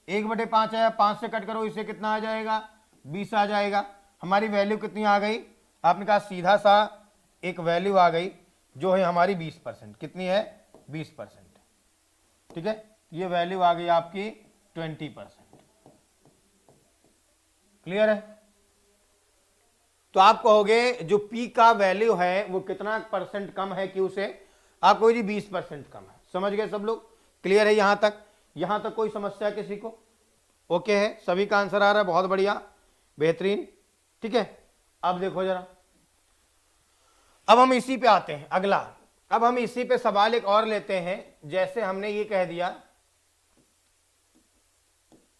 1/5 आया, 5 से कट करो, इसे कितना आ जाएगा? 20 आ जाएगा। हमारी वैल्यू कितनी आ गई? आपने कहा सीधा सा एक वैल्यू आ गई जो है हमारी 20%। कितनी है? 20%। ठीक है, ये वैल्यू आ गई आपकी 20%। क्लियर है? तो आप कहोगे जो पी का वैल्यू है वो कितना परसेंट कम है क्यू से? आप कहोगे जी 20% कम है। समझ गए सब लोग? क्लियर है यहां तक? यहां तक कोई समस्या किसी को? ओके है, सभी का आंसर आ रहा है, बहुत बढ़िया, बेहतरीन। ठीक है, अब देखो जरा, अब हम इसी पे आते हैं अगला। अब हम इसी पे सवाल एक और लेते हैं। जैसे हमने ये कह दिया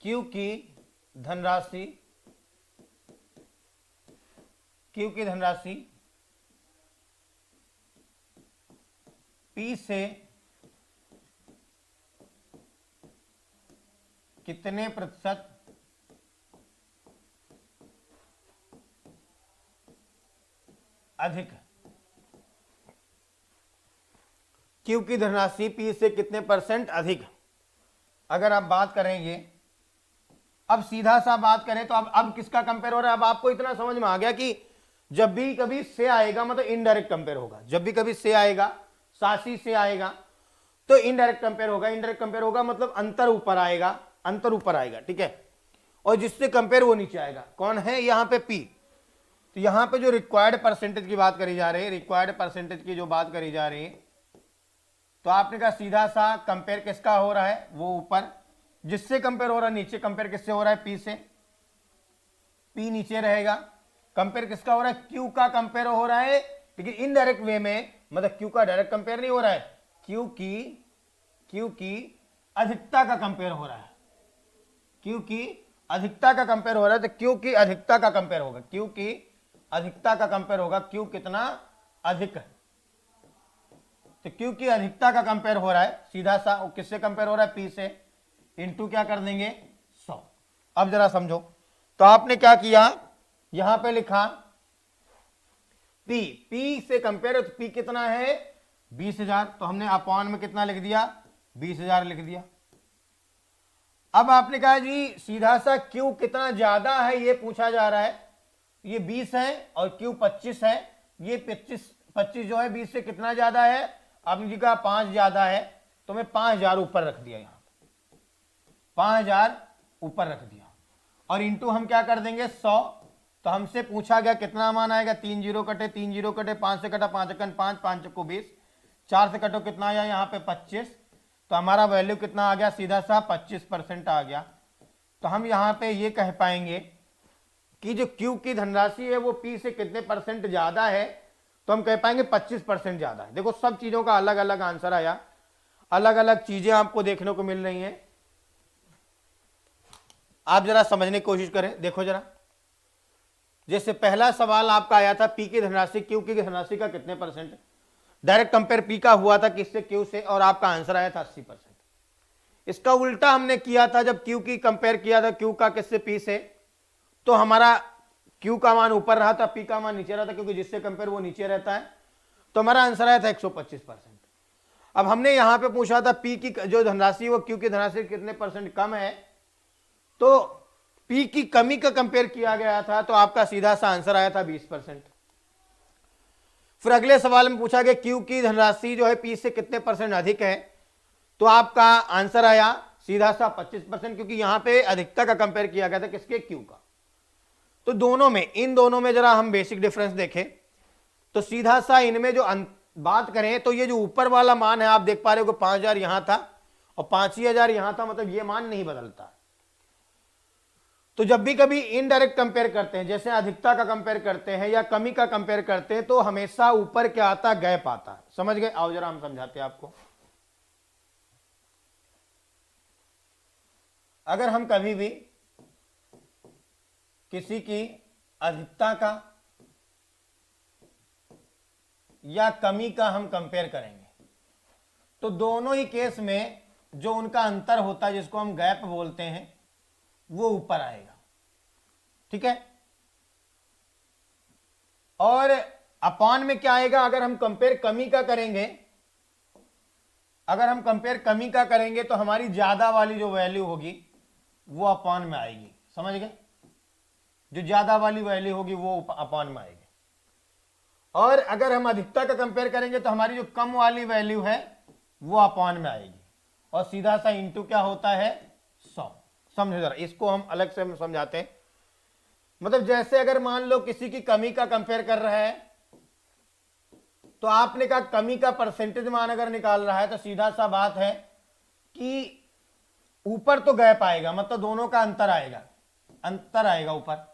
क्यू की धनराशि, क्यू की धनराशि पी से कितने प्रतिशत अधिक है? क्यू की धनराशि पी से कितने परसेंट अधिक? अगर आप बात करेंगे, अब सीधा सा बात करें तो अब किसका कंपेयर हो रहा है? अब आपको इतना समझ में आ गया कि जब भी कभी से आएगा मतलब इनडायरेक्ट कंपेयर होगा। जब भी कभी से आएगा, सासी से आएगा तो इनडायरेक्ट कंपेयर होगा। इनडायरेक्ट कंपेयर होगा मतलब अंतर ऊपर आएगा, अंतर ऊपर आएगा। ठीक है, और जिससे कंपेयर वो नीचे आएगा। कौन है यहां पे? पी। तो यहां पे जो रिक्वायर्ड परसेंटेज की बात करी जा रही है, रिक्वायर्ड परसेंटेज की जो बात करी जा रही है, तो आपने कहा सीधा सा कंपेयर किसका हो रहा है? वो ऊपर। जिससे कंपेयर हो रहा है नीचे कंपेयर किससे हो रहा है? पी से। पी नीचे रहेगा। कंपेयर किसका हो रहा है? क्यू का कंपेयर हो रहा है, लेकिन इनडायरेक्ट वे में, मतलब क्यू का डायरेक्ट कंपेयर नहीं हो रहा है, क्यू की अधिकता का कंपेयर हो रहा है। क्यू की अधिकता का कंपेयर हो रहा है, तो क्यू की अधिकता का कंपेयर होगा। क्यू की अधिकता का कंपेयर होगा, क्यू कितना अधिक है। तो क्यू की अधिकता का कंपेयर हो रहा है, सीधा सा किससे कंपेयर हो रहा है? पी से। इंटू क्या कर देंगे? 100। अब जरा समझो, तो आपने क्या किया? यहां पे लिखा पी से कंपेयर, तो पी कितना है? 20,000। तो हमने अपॉन में कितना लिख दिया? 20,000 लिख दिया। अब आपने कहा जी सीधा सा क्यू कितना ज्यादा है ये पूछा जा रहा है। ये 20 है और क्यू 25 है। ये 25 जो है 20 से कितना ज्यादा है? आपने जी कहा 5 ज्यादा है, तो मैं 5,000 ऊपर रख दिया। यहां 5,000 ऊपर रख दिया और इंटू हम क्या कर देंगे? 100। तो हमसे पूछा गया कितना मान आएगा? 3 जीरो कटे, 3 जीरो कटे, 5 से कटा, 5 अकन 5, 5 को 20, 4 से कटो कितना आया यहाँ पे? 25। तो हमारा वैल्यू कितना आ गया? सीधा सा 25% आ गया। तो हम यहाँ पे ये कह पाएंगे कि जो क्यू की धनराशि है वो पी से कितने परसेंट ज्यादा है? तो हम कह पाएंगे 25% ज्यादा है। देखो सब चीजों का अलग अलग आंसर आया, अलग अलग चीजें आपको देखने को मिल रही हैं। आप जरा समझने की कोशिश करें, देखो जरा। जैसे पहला सवाल आपका आया था पी की धनराशि क्यू की धनराशि का कितने परसेंट, डायरेक्ट कंपेयर पी का हुआ था किससे, क्यू से, और आपका आंसर आया था 80%। इसका उल्टा हमने किया था, जब क्यू की कंपेयर किया था, क्यू का किससे, पी से, तो हमारा क्यू का मान ऊपर रहा था, पी का मान नीचे रहा था, क्योंकि जिससे कंपेयर वो नीचे रहता है, तो हमारा आंसर आया था 125%। अब हमने यहां पे पूछा था पी की जो धनराशि वो क्यू की धनराशि कितने परसेंट कम है, तो पी की कमी का कंपेयर किया गया था, तो आपका सीधा सा आंसर आया था 20%। फिर अगले सवाल में पूछा गया क्यू की धनराशि जो है पी से कितने परसेंट अधिक है, तो आपका आंसर आया सीधा सा 25%, क्योंकि यहां पे अधिकता का कंपेयर किया गया था किसके, क्यू का। तो दोनों में, इन दोनों में जरा हम बेसिक डिफरेंस देखें तो सीधा सा इनमें जो बात करें तो ये जो ऊपर वाला मान है आप देख पा रहे हो कि 5,000 यहां था और 5,000 यहां था, मतलब ये मान नहीं बदलता। तो जब भी कभी इनडायरेक्ट कंपेयर करते हैं, जैसे अधिकता का कंपेयर करते हैं या कमी का कंपेयर करते हैं, तो हमेशा ऊपर क्या आता, गैप आता है। समझ गए? आओ जरा हम समझाते हैं आपको। अगर हम कभी भी किसी की अधिकता का या कमी का हम कंपेयर करेंगे, तो दोनों ही केस में जो उनका अंतर होता है, जिसको हम गैप बोलते हैं, वो ऊपर आएगा। ठीक है? और अपॉन में क्या आएगा, अगर हम कंपेयर कमी का करेंगे, अगर हम कंपेयर कमी का करेंगे तो हमारी ज्यादा वाली जो वैल्यू होगी वो अपॉन में आएगी। समझ गए? जो ज्यादा वाली वैल्यू होगी वो अपॉन में आएगी। और अगर हम अधिकता का कंपेयर करेंगे तो हमारी जो कम वाली वैल्यू है वो अपॉन में आएगी, और सीधा सा इंटू क्या होता है, 100। समझो जरा, इसको हम अलग से समझाते हैं। मतलब जैसे अगर मान लो किसी की कमी का कंपेयर कर रहा है, तो आपने कहा कमी का परसेंटेज मान अगर निकाल रहा है, तो सीधा सा बात है कि ऊपर तो गैप आएगा, मतलब दोनों का अंतर आएगा, अंतर आएगा ऊपर।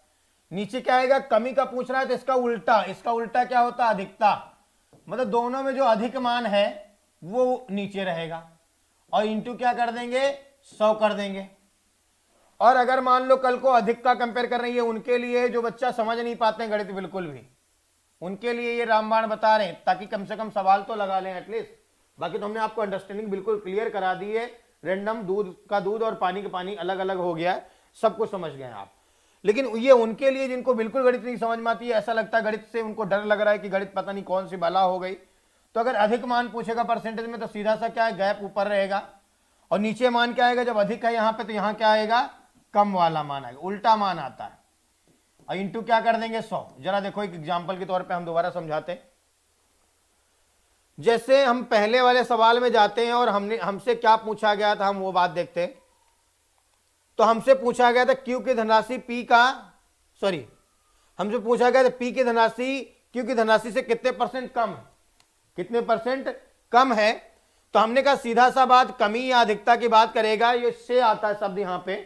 नीचे क्या आएगा, कमी का पूछ रहा है तो इसका उल्टा, इसका उल्टा क्या होता है, अधिकता। मतलब दोनों में जो अधिक मान है वो नीचे रहेगा, और इंटू क्या कर देंगे, 100 कर देंगे। और अगर मान लो कल को अधिक का कंपेयर कर रही है, उनके लिए जो बच्चा समझ नहीं पाते हैं गणित बिल्कुल भी, उनके लिए ये रामबाण बता रहे हैं, ताकि कम से कम सवाल तो लगा लें एटलीस्ट। बाकी तो हमने आपको अंडरस्टैंडिंग बिल्कुल क्लियर करा दी है। रैंडम दूध का दूध और पानी का पानी अलग अलग हो गया है, सब कुछ समझ गए हैं आप। लेकिन ये उनके लिए जिनको बिल्कुल गणित नहीं समझ में आती है, ऐसा लगता है गणित से उनको डर लग रहा है कि गणित पता नहीं कौन सी बला हो गई, तो अगर अधिक मान पूछेगा परसेंटेज में, तो सीधा सा क्या है, गैप ऊपर रहेगा, और नीचे मान क्या आएगा, जब अधिक है यहां पे, तो यहां क्या आएगा, कम वाला मान आएगा, उल्टा मान आता है, और इंटू क्या कर देंगे, 100। जरा देखो एक एग्जांपल के तौर पे हम दोबारा समझाते हैं। जैसे हम पहले वाले सवाल में जाते हैं और हमसे क्या पूछा गया था, हम वो बात देखते हैं। तो हमसे पूछा गया था क्यू की धनराशि पी का, सॉरी, हमसे पूछा गया था पी की धनराशि क्यू की धनराशि से कितने परसेंट कम है, कितने परसेंट कम है। तो हमने कहा सीधा सा बात, कमी या अधिकता की बात करेगा, ये से आता है शब्द यहाँ पे,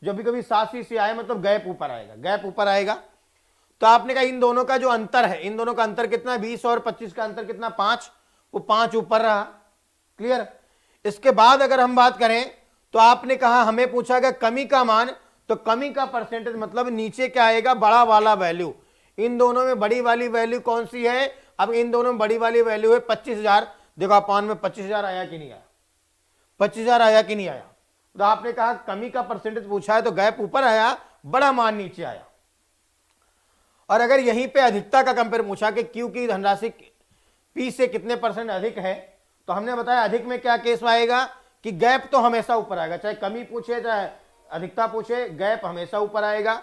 जब भी कभी सासी से आए मतलब गैप ऊपर आएगा, गैप ऊपर आएगा। तो आपने कहा इन दोनों का जो अंतर है, इन दोनों का अंतर कितना, 20 और 25 का अंतर कितना, 5, वो 5 ऊपर रहा। क्लियर? इसके बाद अगर हम बात करें तो आपने कहा हमें पूछा गया कमी का मान, तो कमी का परसेंटेज मतलब नीचे क्या आएगा, बड़ा वाला वैल्यू। इन दोनों में बड़ी वाली वैल्यू कौन सी है, अब इन दोनों में बड़ी वाली वैल्यू है 25,000। देखो अपॉन में 25,000 आया कि नहीं आया, 25,000 आया कि नहीं आया। तो आपने कहा कमी का परसेंटेज पूछा है तो गैप ऊपर आया, बड़ा मान नीचे आया। और अगर यहीं पे अधिकता का कंपेयर पूछा कि क्यू की धनराशि पी से कितने परसेंट अधिक है, तो हमने बताया अधिक में क्या केस आएगा कि गैप तो हमेशा ऊपर आएगा, चाहे कमी पूछे चाहे अधिकता पूछे, गैप हमेशा ऊपर आएगा।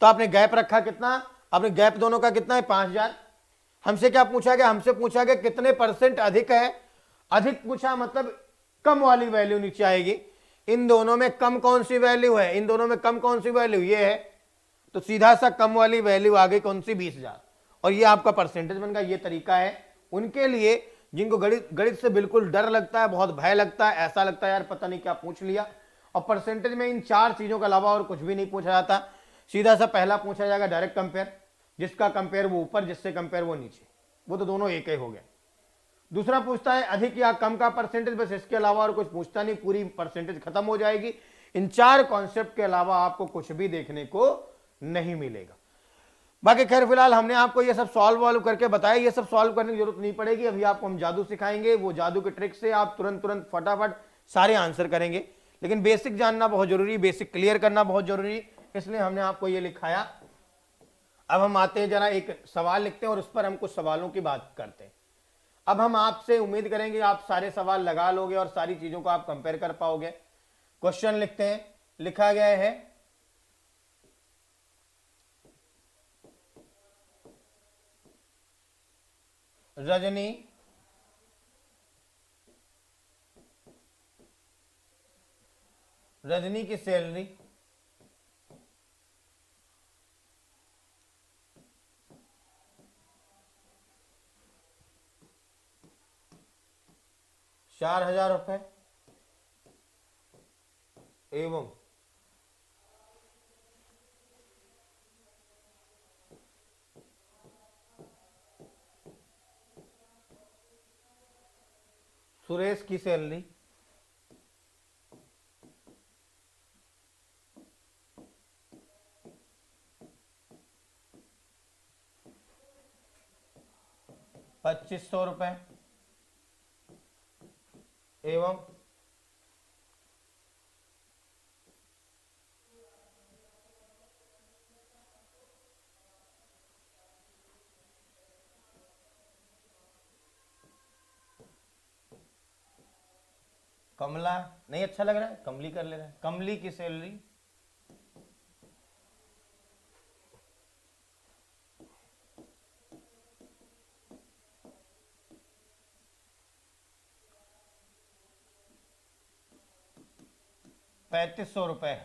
तो आपने गैप रखा कितना, आपने गैप दोनों का कितना है, 5,000। हमसे क्या पूछा गया, हमसे पूछा गया कितने परसेंट अधिक है। अधिक पूछा मतलब कम वाली वैल्यू नीचे आएगी। इन दोनों में कम कौन सी वैल्यू है, इन दोनों में कम कौन सी वैल्यू, ये है, तो सीधा सा कम वाली वैल्यू आ गई कौन सी, 20,000, और ये आपका परसेंटेज बन गया। ये तरीका है उनके लिए जिनको गणित से बिल्कुल डर लगता है, बहुत भय लगता है, ऐसा लगता है यार पता नहीं क्या पूछ लिया। और परसेंटेज में इन 4 चीजों के अलावा और कुछ भी नहीं पूछा जाता। सीधा सा पहला पूछा जाएगा डायरेक्ट कंपेयर, जिसका कंपेयर वो ऊपर, जिससे कंपेयर वो नीचे, वो तो दोनों एक ही हो गए। दूसरा पूछता है अधिक या कम का परसेंटेज, बस इसके अलावा और कुछ पूछता नहीं, पूरी परसेंटेज खत्म हो जाएगी। इन 4 कॉन्सेप्ट के अलावा आपको कुछ भी देखने को नहीं मिलेगा। बाकी खैर फिलहाल हमने आपको ये सब सॉल्व वॉल्व करके बताया, ये सब सॉल्व करने की जरूरत नहीं पड़ेगी। अभी आपको हम जादू सिखाएंगे, वो जादू के ट्रिक से आप तुरंत तुरंत फटाफट सारे आंसर करेंगे। लेकिन बेसिक जानना बहुत जरूरी, बेसिक क्लियर करना बहुत जरूरी, इसलिए हमने आपको ये लिखाया। अब हम आते हैं, जरा एक सवाल लिखते हैं और उस पर हम कुछ सवालों की बात करते हैं। अब हम आपसे उम्मीद करेंगे आप सारे सवाल लगा लोगे और सारी चीजों को आप कंपेयर कर पाओगे। क्वेश्चन लिखते हैं, लिखा गया है रजनी की सैलरी 4,000 रुपए एवं सुरेश की सैलरी 2,500 रुपए एवं कमला, नहीं अच्छा लग रहा है, कमली कर ले रहा है, कमली की सैलरी 3,500 रुपए।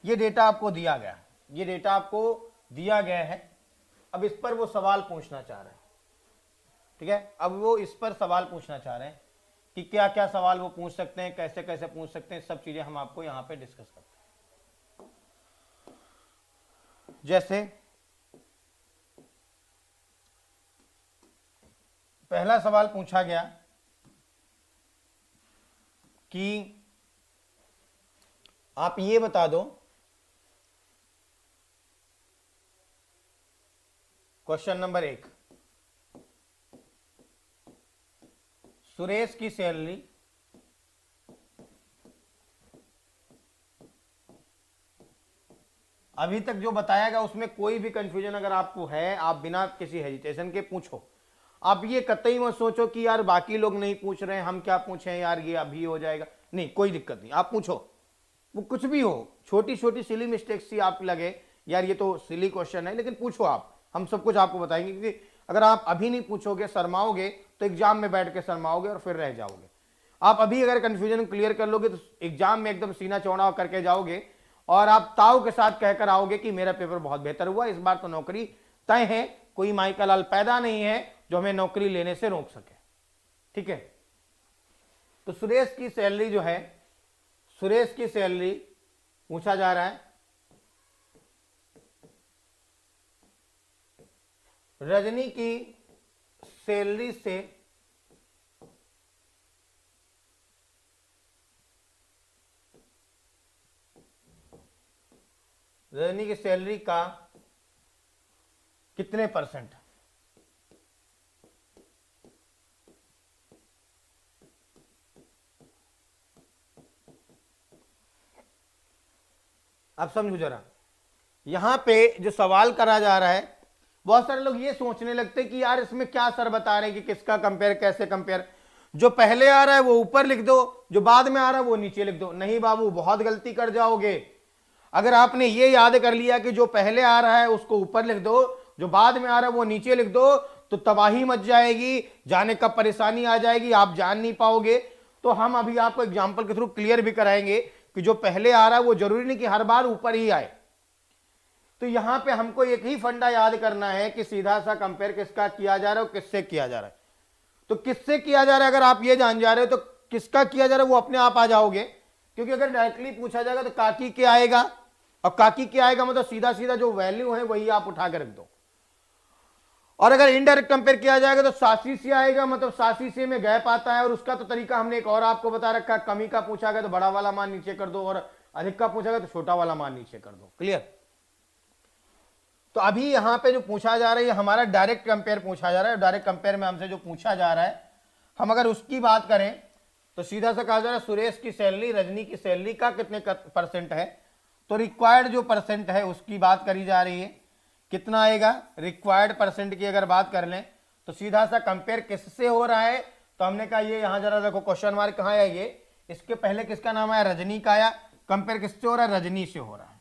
ये डेटा आपको दिया गया, ये डेटा आपको दिया गया है। अब इस पर वो सवाल पूछना चाह रहे हैं, ठीक है। अब वो इस पर सवाल पूछना चाह रहे हैं कि क्या क्या सवाल वो पूछ सकते हैं, कैसे कैसे पूछ सकते हैं, सब चीजें हम आपको यहां पे डिस्कस करते हैं। जैसे पहला सवाल पूछा गया कि आप ये बता दो, क्वेश्चन नंबर 1, सुरेश की सैलरी अभी तक जो बताया गया उसमें कोई भी कंफ्यूजन अगर आपको है, आप बिना किसी हेजिटेशन के पूछो। आप ये कतई मत सोचो कि यार बाकी लोग नहीं पूछ रहे हैं, हम क्या पूछें यार, ये अभी हो जाएगा, नहीं, कोई दिक्कत नहीं, आप पूछो। वो कुछ भी हो, छोटी छोटी सिली मिस्टेक्स सी आप लगे यार ये तो सिली क्वेश्चन है, लेकिन पूछो आप, हम सब कुछ आपको बताएंगे। क्योंकि अगर आप अभी नहीं पूछोगे, शर्माओगे, तो एग्जाम में बैठ के शर्माओगे और फिर रह जाओगे। आप अभी अगर कंफ्यूजन क्लियर कर लोगे तो एग्जाम में एकदम सीना चौड़ा करके जाओगे और आप ताव के साथ कहकर आओगे कि मेरा पेपर बहुत बेहतर हुआ, इस बार तो नौकरी तय है, कोई माई का लाल पैदा नहीं है जो हमें नौकरी लेने से रोक सके, ठीक है। तो सुरेश की सैलरी जो है, सुरेश की सैलरी पूछा जा रहा है रजनी की सैलरी से रजनी की सैलरी का कितने परसेंट। अब समझो जरा, यहां पे जो सवाल करा जा रहा है, बहुत सारे लोग ये सोचने लगते कि यार इसमें क्या सर बता रहे हैं कि किसका कंपेयर, कैसे कंपेयर, जो पहले आ रहा है वो ऊपर लिख दो, जो बाद में आ रहा है वो नीचे लिख दो। नहीं बाबू, बहुत गलती कर जाओगे। अगर आपने ये याद कर लिया कि जो पहले आ रहा है उसको ऊपर लिख दो, जो बाद में आ रहा है वो नीचे लिख दो, तो तबाही मच जाएगी, जाने का परेशानी आ जाएगी, आप जान नहीं पाओगे। तो हम अभी आपको एग्जाम्पल के थ्रू क्लियर भी कराएंगे कि जो पहले आ रहा है वो जरूरी नहीं कि हर बार ऊपर ही आए। तो यहां पे हमको एक ही फंडा याद करना है कि सीधा सा कंपेयर किसका किया जा रहा है और किससे किया जा रहा है। तो किससे किया जा रहा है, अगर आप ये जान जा रहे हो तो किसका किया जा रहा है वो अपने आप आ जाओगे। क्योंकि अगर डायरेक्टली पूछा जाएगा तो काकी क्या आएगा, और काकी क्या आएगा मतलब सीधा सीधा जो वैल्यू है वही आप उठा के रख दो। और अगर इनडायरेक्ट कंपेयर किया जाएगा तो सासी से आएगा, मतलब सासी से में गैप आता है, और उसका तो तरीका हमने एक और आपको बता रखा, कमी का पूछा गया तो बड़ा वाला मान नीचे कर दो, और अधिक का पूछा गया तो छोटा वाला मान नीचे कर दो। क्लियर। तो अभी यहाँ पे जो पूछा जा रहा है, हमारा डायरेक्ट कंपेयर पूछा जा रहा है। डायरेक्ट कंपेयर में हमसे जो पूछा जा रहा है, हम अगर उसकी बात करें तो सीधा सा कहा जा रहा है सुरेश की सैलरी रजनी की सैलरी का कितने परसेंट है। तो रिक्वायर्ड जो परसेंट है उसकी बात करी जा रही है, कितना आएगा। रिक्वायर्ड परसेंट की अगर बात कर लें तो सीधा सा कंपेयर किससे हो रहा है, तो हमने कहा ये यहां जरा देखो क्वेश्चन मार्क कहाँ है, ये इसके पहले किसका नाम आया, रजनी का आया। कंपेयर किससे हो रहा है, रजनी से हो रहा है।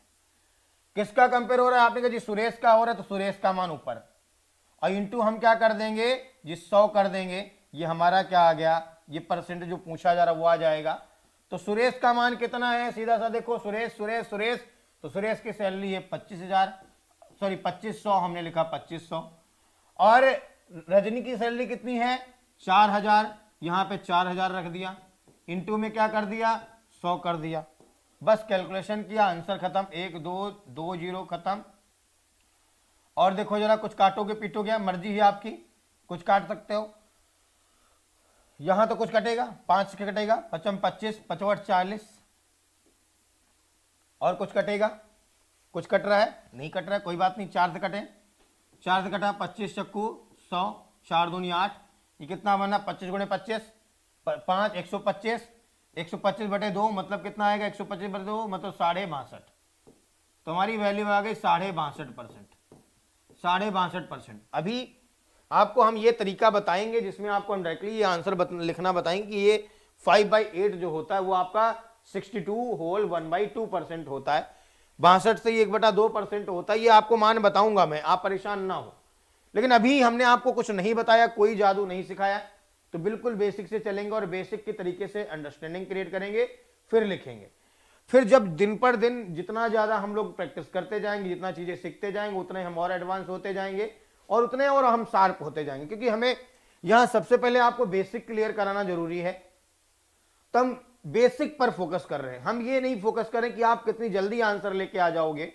किसका कंपेयर हो रहा है, आपने कहा जी सुरेश का हो रहा है, तो सुरेश का मान ऊपर और इंटू हम क्या कर देंगे जी 100 कर देंगे। ये हमारा क्या आ गया, ये परसेंट जो पूछा जा रहा है वो आ जाएगा। तो सुरेश का मान कितना है, सीधा सा देखो सुरेश सुरेश सुरेश, तो सुरेश की सैलरी है 25,000, सॉरी 2500, हमने लिखा 2500। और रजनी की सैलरी कितनी है 4,000, यहां पे 4,000 रख दिया, इंटू में क्या कर दिया 100 कर दिया। बस कैलकुलेशन किया, आंसर खत्म, 1 2 2 0 खत्म। और देखो जरा कुछ काटोगे पीटोगे, मर्जी है आपकी, कुछ काट सकते हो। यहां तो कुछ कटेगा, 5 से कटेगा, 55 25 55 40, और कुछ कटेगा, कुछ कट रहा है, नहीं कट रहा है, कोई बात नहीं, 4 से कटे, 4 से कटा 25 चक्कू 100, 4 दूनी 8, ये कितना बना 25 गुणे 25 5 125, 125 बटे 2 मतलब कितना आएगा, 125 बटे 2 मतलब 62.5। तो हमारी वैल्यू आ गई 62.5%, 62.5%। अभी आपको हम ये तरीका बताएंगे जिसमें आपको हम डायरेक्टली ये आंसर लिखना बताएंगे कि ये 5/8 जो होता है वो आपका 62 होल 1/2% होता है, 62 से 1/2% होता है। ये आपको मान बताऊंगा मैं, आप परेशान ना हो। लेकिन अभी हमने आपको कुछ नहीं बताया, कोई जादू नहीं सिखाया, तो बिल्कुल बेसिक से चलेंगे और बेसिक के तरीके से अंडरस्टैंडिंग क्रिएट करेंगे, फिर लिखेंगे। फिर जब दिन पर दिन जितना ज्यादा हम लोग प्रैक्टिस करते जाएंगे, जितना चीजें सीखते जाएंगे, उतने हम और एडवांस होते जाएंगे और उतने और हम शार्प होते जाएंगे। क्योंकि हमें यहां सबसे पहले आपको बेसिक क्लियर कराना जरूरी है, तो हम बेसिक पर फोकस कर रहे हैं। हम ये नहीं फोकस करें कि आप कितनी जल्दी आंसर लेके आ जाओगे,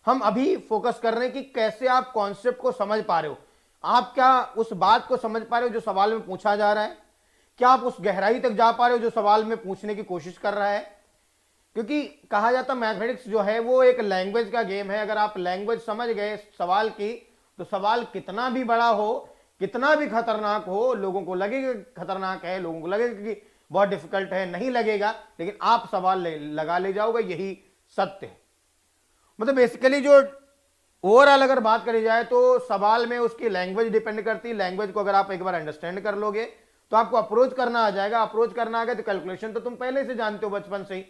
हम अभी फोकस कर रहे हैं कि कैसे आप कॉन्सेप्ट को समझ पा रहे हो, आप क्या उस बात को समझ पा रहे हो जो सवाल में पूछा जा रहा है, क्या आप उस गहराई तक जा पा रहे हो जो सवाल में पूछने की कोशिश कर रहा है। क्योंकि कहा जाता मैथमेटिक्स जो है वो एक लैंग्वेज का गेम है। अगर आप लैंग्वेज समझ गए सवाल की, तो सवाल कितना भी बड़ा हो, कितना भी खतरनाक हो, लोगों को लगेगा खतरनाक है, लोगों को लगेगा कि बहुत डिफिकल्ट है, नहीं लगेगा, लेकिन आप सवाल लगा ले जाओगे, यही सत्य है। मतलब बेसिकली जो ओवरऑल अगर बात करी जाए तो सवाल में उसकी लैंग्वेज डिपेंड करती है। लैंग्वेज को अगर आप एक बार अंडरस्टैंड कर लोगे तो आपको अप्रोच करना आ जाएगा। अप्रोच करना आ गया तो कैलकुलेशन तो तुम पहले से जानते हो बचपन से ही।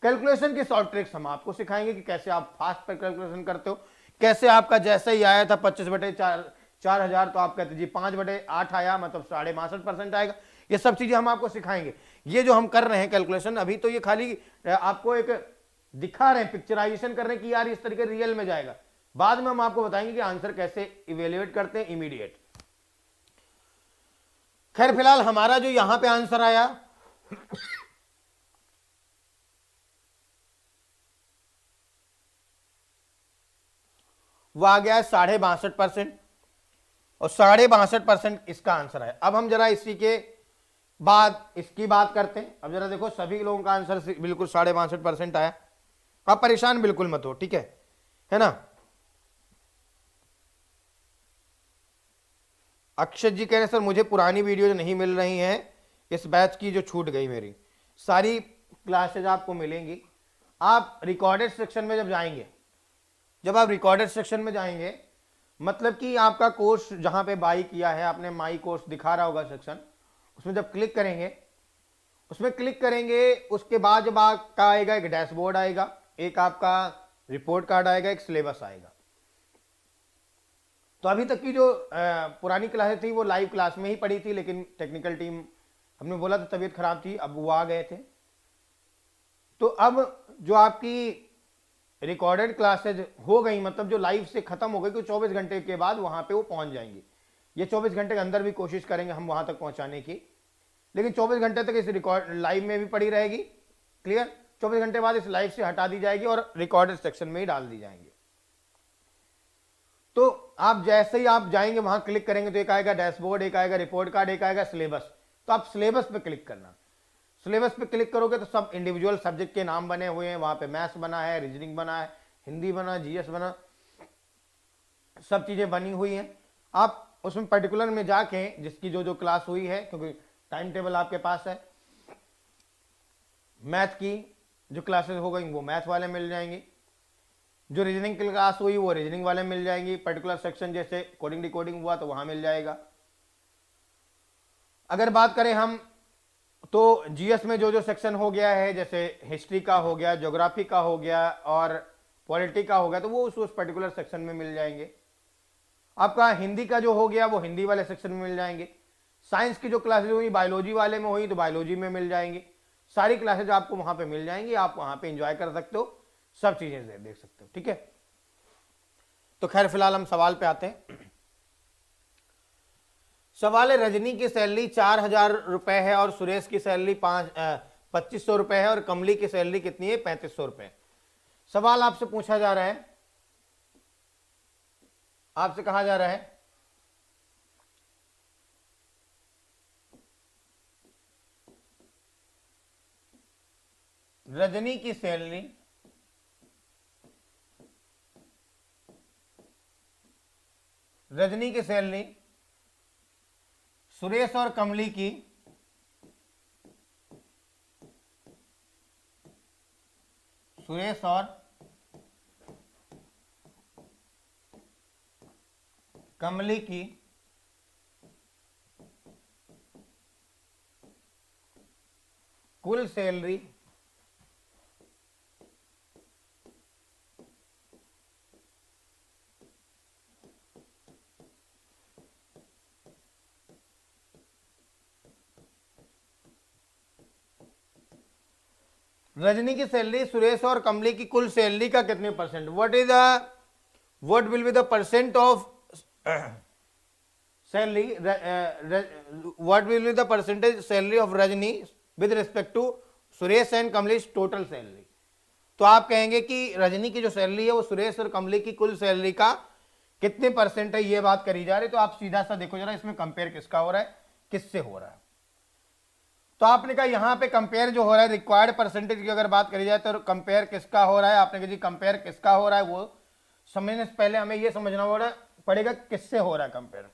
कैलकुलेशन की शॉर्ट ट्रिक्स हम आपको सिखाएंगे कि कैसे आप फास्ट पर कैलकुलेशन करते हो, कैसे आपका जैसे ही आया था 25/4,000 तो आप कहते जी 5/8 आया, मतलब 62.5% आएगा। ये सब चीजें हम आपको सिखाएंगे। ये जो हम कर रहे हैं कैलकुलेशन अभी, तो ये खाली आपको एक दिखा रहे हैं, पिक्चराइजेशन कर रहे हैं कि यार इस तरीके रियल में जाएगा। बाद में हम आपको बताएंगे कि आंसर कैसे इवेल्युएट करते हैं इमीडिएट। खैर फिलहाल हमारा जो यहां पे आंसर आया वो आ गया है 62.5%, और 62.5% इसका आंसर है। अब हम जरा इसी के बाद इसकी बात करते हैं। अब जरा देखो सभी लोगों का आंसर बिल्कुल 62.5% आया। आप परेशान बिल्कुल मत हो, ठीक है ना। अक्षत जी कह रहे सर मुझे पुरानी वीडियो जो नहीं मिल रही हैं इस बैच की, जो छूट गई मेरी, सारी क्लासेज आपको मिलेंगी। आप रिकॉर्डेड सेक्शन में जब जाएंगे, जब आप रिकॉर्डेड सेक्शन में जाएंगे, मतलब कि आपका कोर्स जहां पे बाई किया है आपने, माई कोर्स दिखा रहा होगा सेक्शन, उसमें जब क्लिक करेंगे, उसमें क्लिक करेंगे, उसके बाद जब आपका आएगा एक डैशबोर्ड आएगा, एक आपका रिपोर्ट कार्ड आएगा, एक सिलेबस आएगा। तो अभी तक की जो पुरानी क्लासेस थी वो लाइव क्लास में ही पढ़ी थी, लेकिन टेक्निकल टीम हमने बोला था तबीयत खराब थी, अब वो आ गए थे। तो अब जो आपकी रिकॉर्डेड क्लासेज हो गई, मतलब जो लाइव से खत्म हो गई, तो 24 घंटे के बाद वहां पे वो पहुंच जाएंगी। ये 24 घंटे के अंदर भी कोशिश करेंगे हम वहां तक पहुंचाने की, लेकिन 24 घंटे तक इस रिकॉर्ड लाइव में भी पड़ी रहेगी। क्लियर। 24 घंटे बाद इस लाइव से हटा दी जाएगी और रिकॉर्डेड सेक्शन में ही डाल दी जाएंगे। तो आप जैसे ही आप जाएंगे वहां क्लिक करेंगे तो एक आएगा डैशबोर्ड, एक आएगा रिपोर्ट कार्ड, एक आएगा सिलेबस। तो आप सिलेबस पे क्लिक करना। सिलेबस पे क्लिक करोगे तो सब इंडिविजुअल सब्जेक्ट के नाम बने हुए हैं, वहां पे मैथ्स बना है, रीजनिंग बना है, हिंदी बना, जीएस बना, सब चीज़ें बनी हुई हैं। आप उसमें पर्टिकुलर में जाके जिसकी जो जो क्लास हुई है, क्योंकि टाइम टेबल आपके पास है, मैथ की जो क्लासेस हो गई वो मैथ वाले मिल जाएंगी, जो रीजनिंग की क्लास हुई वो रीजनिंग वाले मिल जाएंगी, पर्टिकुलर सेक्शन जैसे कोडिंग डिकोडिंग हुआ तो वहां मिल जाएगा। अगर बात करें हम तो जीएस में जो जो सेक्शन हो गया है, जैसे हिस्ट्री का हो गया, ज्योग्राफी का हो गया और पॉलिटी का हो गया, तो वो उस पर्टिकुलर सेक्शन में मिल जाएंगे। आपका हिंदी का जो हो गया वो हिंदी वाले सेक्शन में मिल जाएंगे। साइंस की जो क्लासेज हुई बायोलॉजी वाले में हुई तो बायोलॉजी में मिल जाएंगी। सारी क्लासेज आपको वहां पे मिल जाएंगी, आप वहां पे एंजॉय कर सकते हो, सब चीजें देख सकते हो। ठीक है, तो खैर फिलहाल हम सवाल पे आते हैं। सवाल है, रजनी की सैलरी 4,000 रुपए है और सुरेश की सैलरी 2,500 रुपए है और कमली की सैलरी कितनी है? 3,500 रुपए। सवाल आपसे पूछा जा रहा है, आपसे कहा जा रहा है रजनी की सैलरी सुरेश और कमली की कुल सैलरी रजनी की सैलरी सुरेश और कमली की कुल सैलरी का कितने percent? What will be the percent of salary, what will be the percentage salary of Rajni with respect to Suresh and Kamli total salary. तो आप कहेंगे कि रजनी की जो सैलरी है वो सुरेश और कमली की कुल सैलरी का कितने परसेंट है, ये बात करी जा रही। तो आप सीधा सा देखो जरा, इसमें कंपेयर किसका हो रहा है, किससे हो रहा है। तो आपने कहा यहां पे कंपेयर जो हो रहा है रिक्वायर्ड परसेंटेज की अगर बात करी जाए तो कंपेयर किसका हो रहा है, आपने कहा जी कंपेयर किसका हो रहा है, वो समझने से पहले हमें ये समझना पड़ेगा किससे हो रहा है कंपेयर।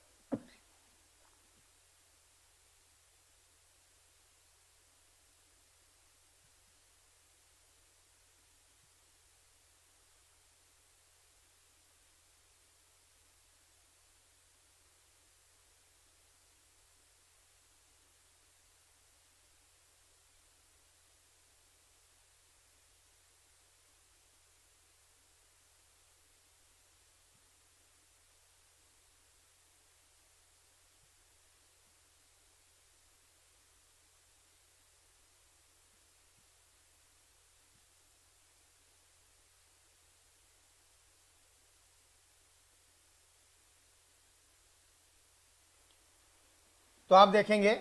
तो आप देखेंगे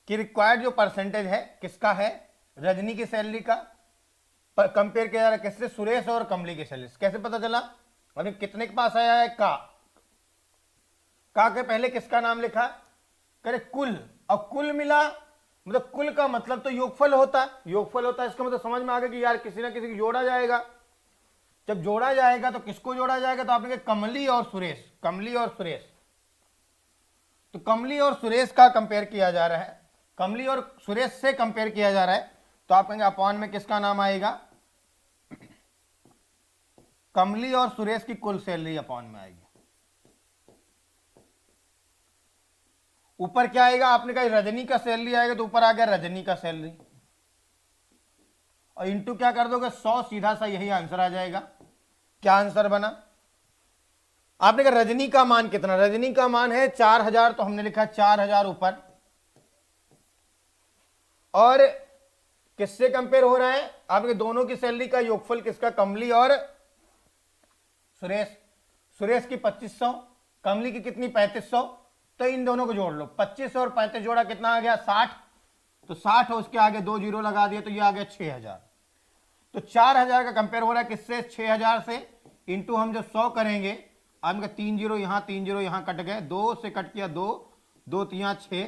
कि रिक्वायर्ड जो परसेंटेज है किसका है, रजनी की सैलरी का कंपेयर किया जा रहा है किससे, सुरेश और कमली की सैलरी। कैसे पता चला? अभी कितने के पास आया है? का के पहले किसका नाम लिखा, करे कुल, और कुल मिला, मतलब कुल का मतलब तो योगफल होता है, इसका मतलब समझ में आ गया कि यार किसी ना किसी को जोड़ा जाएगा। जब जोड़ा जाएगा तो किसको जोड़ा जाएगा? तो आपने कहा कमली और सुरेश, तो कमली और सुरेश का कंपेयर किया जा रहा है, कमली और सुरेश से कंपेयर किया जा रहा है। तो आप कहेंगे अपॉन में किसका नाम आएगा? कमली और सुरेश की कुल सैलरी अपॉन में आएगी। ऊपर क्या आएगा? आपने कहा रजनी का सैलरी आएगा तो ऊपर आ गया रजनी का सैलरी, और इंटू क्या कर दोगे? 100, सीधा सा यही आंसर आ जाएगा। क्या आंसर बना? आपने कहा रजनी का मान कितना? रजनी का मान है 4,000, तो हमने लिखा 4,000 ऊपर। और किससे कंपेयर हो रहा है? आपके दोनों की सैलरी का योगफल किसका? कमली और सुरेश की 2,500, कमली की कितनी? 3,500। तो इन दोनों को जोड़ लो, 25 और 35 जोड़ा कितना आ गया? 60। तो 60 और उसके आगे 2 जीरो लगा दिए तो ये आ गया 6,000। तो 4,000 का कंपेयर हो रहा है किससे? 6,000 से। इंटू हम जब 100 करेंगे, आपका 3 जीरो यहां, 3 जीरो यहां कट गए, 2 से कट किया 2, 2 3 6,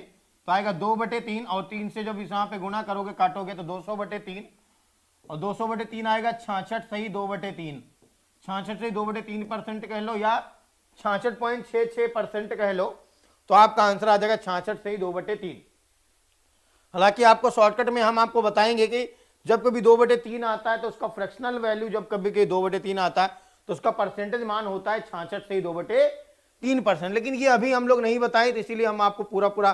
तो आएगा 2/3, और 3 से जब यहाँ पे गुणा करोगे काटोगे तो 200/3, और 200/3 आएगा 66, सही 2/3, 66 से 2/3% कह लो या 66.66% कह लो, तो आपका आंसर आ जाएगा 66 सही 2/3। हालांकि आपको शॉर्टकट में हम आपको बताएंगे कि जब कभी 2/3 आता है तो उसका फ्रैक्शनल वैल्यू, जब कभी कभी 2/3 आता है तो उसका परसेंटेज मान होता है 66 सही 2/3%। लेकिन ये अभी हम लोग नहीं बताए, तो इसीलिए हम आपको पूरा पूरा